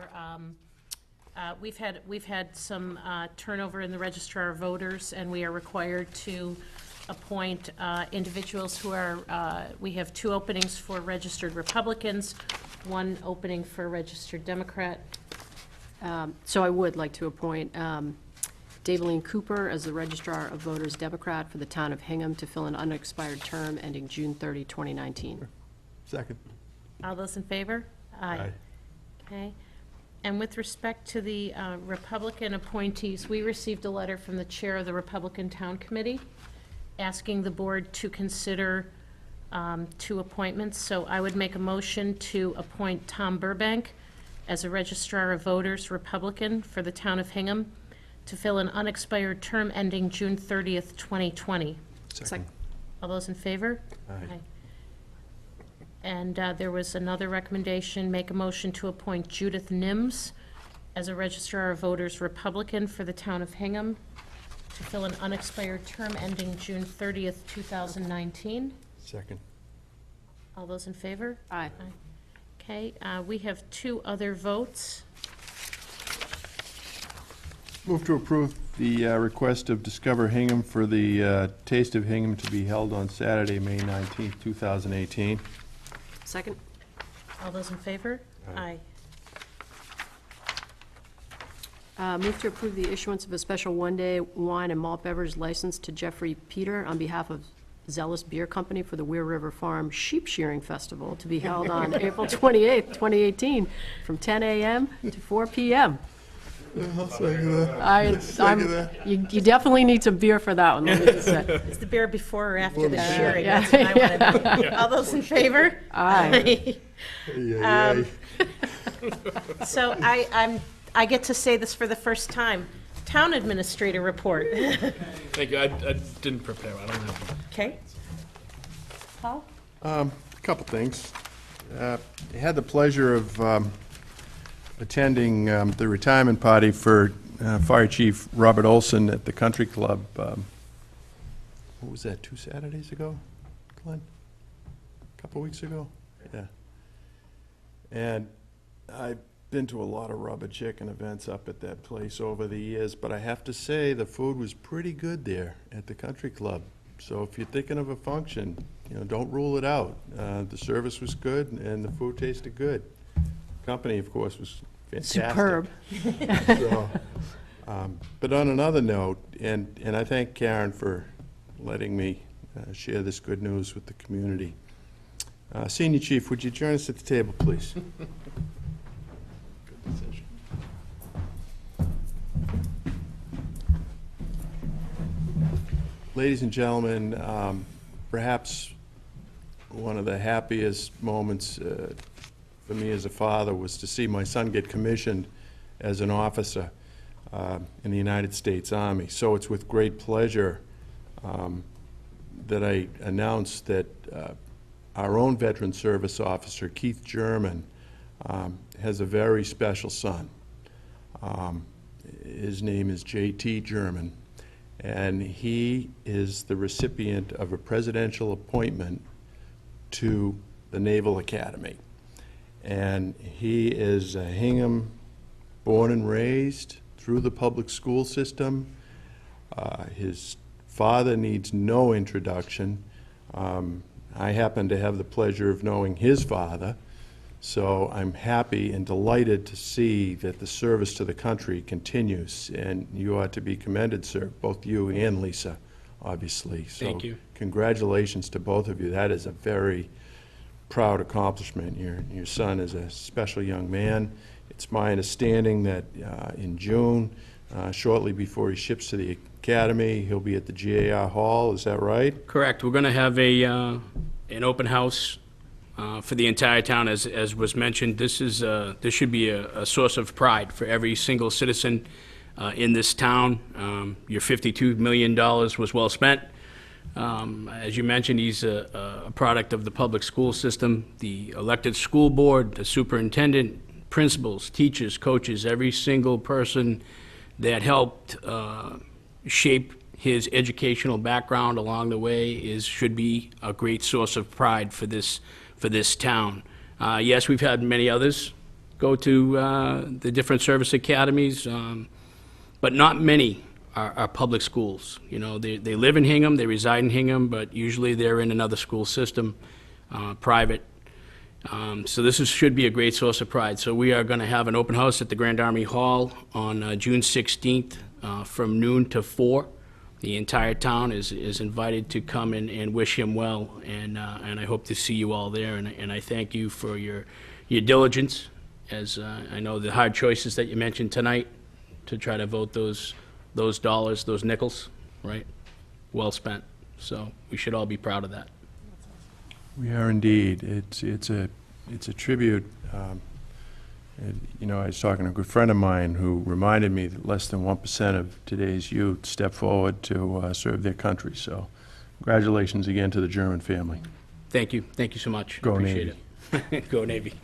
we've had some turnover in the Registrar of Voters, and we are required to appoint individuals who are, we have 2 openings for registered Republicans, 1 opening for registered Democrat. So I would like to appoint Daveline Cooper as the Registrar of Voters Democrat for the town of Hingham to fill an unexpired term ending June 30, 2019. Second. All those in favor? Aye. Okay. And with respect to the Republican appointees, we received a letter from the chair of the Republican Town Committee asking the board to consider 2 appointments. So I would make a motion to appoint Tom Burbank as a Registrar of Voters Republican for the town of Hingham to fill an unexpired term ending June 30th, 2020. Second. All those in favor? Aye. And there was another recommendation, make a motion to appoint Judith Nims as a Registrar of Voters Republican for the town of Hingham to fill an unexpired term ending June 30th, 2019. Second. All those in favor? Aye. Okay, we have 2 other votes. Move to approve the request of Discover Hingham for the Taste of Hingham to be held on Saturday, May 19th, 2018. Second. All those in favor? Aye. Move to approve the issuance of a special one-day wine and malt beverage license to Geoffrey Pedder on behalf of Zelus Beer Company for the Weir River Farm Sheep Shearing Festival to be held on April 28th, 2018, from 10 a.m. to 4 p.m. I'll second that. You definitely need some beer for that one, let me just say. Is the beer before or after the Yeah. shearing? Yeah. That's what I want to know. All those in favor? Aye. So I get to say this for the first time. Town Administrator report. Thank you. I didn't prepare. I don't have. Okay. Paul? A couple things. I had the pleasure of attending the retirement party for Fire Chief Robert Olson at the Country Club. What was that, 2 Saturdays ago, Glenn? A couple weeks ago? Yeah. And I've been to a lot of rubber chicken events up at that place over the years, but I have to say, the food was pretty good there at the Country Club. So if you're thinking of a function, don't rule it out. The service was good and the food tasted good. Company, of course, was fantastic. Superb. So, but on another note, and I thank Karen for letting me share this good news with the community. Senior Chief, would you join us at the table, please? Good decision. Ladies and gentlemen, perhaps one of the happiest moments for me as a father was to see my son get commissioned as an officer in the United States Army. So it's with great pleasure that I announce that our own Veteran Service Officer, Keith German, has a very special son. His name is J.T. German, and he is the recipient of a presidential appointment to the Naval Academy. And he is a Hingham born and raised through the public school system. His father needs no introduction. I happen to have the pleasure of knowing his father, so I'm happy and delighted to see that the service to the country continues, and you ought to be commended, sir, both you and Lisa, obviously. Thank you. So congratulations to both of you. That is a very proud accomplishment. Your son is a special young man. It's my understanding that in June, shortly before he ships to the academy, he'll be at the GAR Hall. Is that right? Correct. We're going to have an open house for the entire town, as was mentioned. This should be a source of pride for every single citizen in this town. Your $52 million was well spent. As you mentioned, he's a product of the public school system, the elected school board, the superintendent, principals, teachers, coaches, every single person that helped shape his educational background along the way should be a great source of pride for this town. Yes, we've had many others go to the different service academies, but not many are public schools. You know, they live in Hingham, they reside in Hingham, but usually they're in another school system, private. So this should be a great source of pride. So we are going to have an open house at the Grand Army Hall on June 16th from noon to 4. The entire town is invited to come and wish him well, and I hope to see you all there. And I thank you for your diligence, as I know the hard choices that you mentioned tonight to try to vote those dollars, those nickels, right? Well spent. So we should all be proud of that. We are indeed. It's a tribute. You know, I was talking to a good friend of mine who reminded me that less than 1% of today's youth step forward to serve their country. So congratulations again to the German family. Thank you. Thank you so much. Go Appreciate it. Go Navy.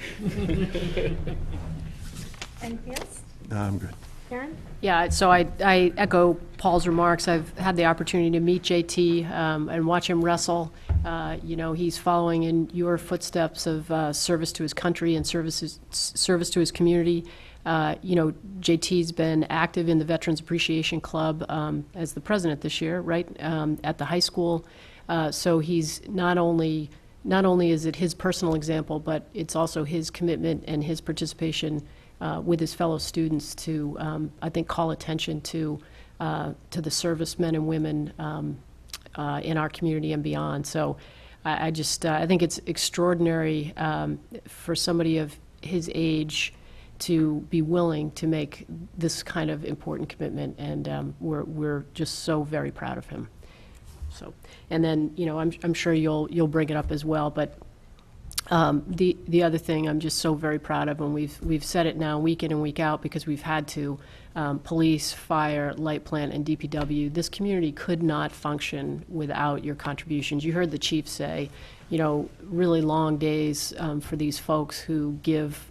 Anything else? No, I'm good. Karen? Yeah, so I echo Paul's remarks. I've had the opportunity to meet JT and watch him wrestle. You know, he's following in your footsteps of service to his country and service to his community. You know, JT's been active in the Veterans Appreciation Club as the president this year, right, at the high school. So he's not only is it his personal example, but it's also his commitment and his participation with his fellow students to, I think, call attention to the servicemen and women in our community and beyond. So I think it's extraordinary for somebody of his age to be willing to make this kind of important commitment, and we're just so very proud of him. So, and then, you know, I'm sure you'll bring it up as well, but the other thing I'm just so very proud of, and we've said it now week in and week out because we've had to, police, fire, light plant, and DPW, this community could not function without your contributions. You heard the chief say, you know, really long days for these folks who give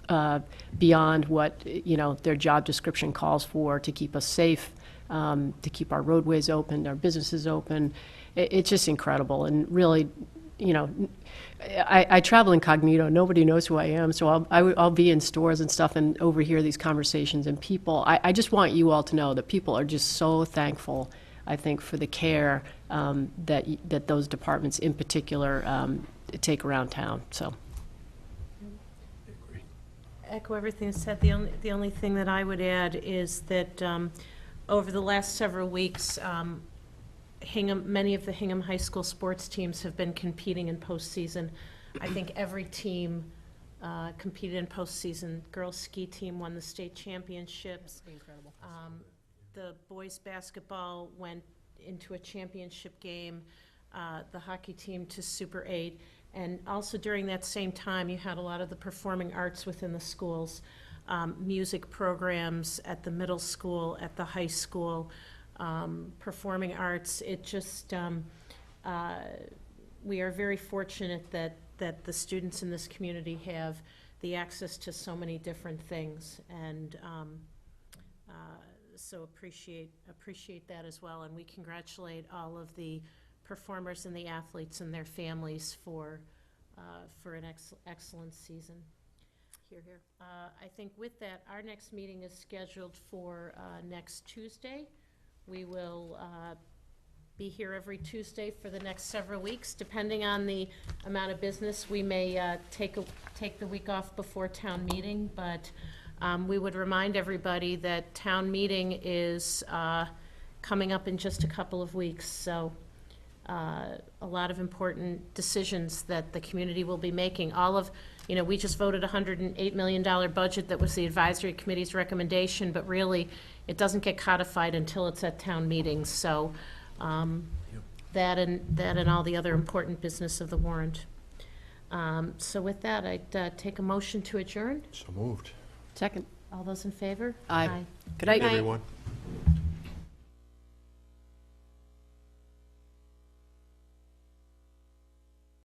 beyond what, you know, their job description calls for to keep us safe, to keep our roadways open, our businesses open. It's just incredible, and really, you know, I travel incognito. Nobody knows who I am, so I'll be in stores and stuff and overhear these conversations. And people, I just want you all to know that people are just so thankful, I think, for the care that those departments in particular take around town. So. Echo everything said. The only thing that I would add is that over the last several weeks, many of the Hingham High School sports teams have been competing in postseason. I think every team competed in postseason. Girls ski team won the state championships. Incredible. The boys basketball went into a championship game. The hockey team to Super 8. And also during that same time, you had a lot of the performing arts within the schools, music programs at the middle school, at the high school, performing arts. It just, we are very fortunate that the students in this community have the access to so many different things, and so appreciate that as well. And we congratulate all of the performers and the athletes and their families for an excellent season. Hear, hear. I think with that, our next meeting is scheduled for next Tuesday. We will be here every Tuesday for the next several weeks. Depending on the amount of business, we may take the week off before town meeting, but we would remind everybody that town meeting is coming up in just a couple of weeks, so a lot of important decisions that the community will be making. We just voted a $108 million budget that was the advisory committee's recommendation, but really, it doesn't get codified until it's at town meetings, so that and all the other important business of the warrant. So with that, I'd take a motion to adjourn. So moved. Second. All those in favor? Aye. Good night. Everyone.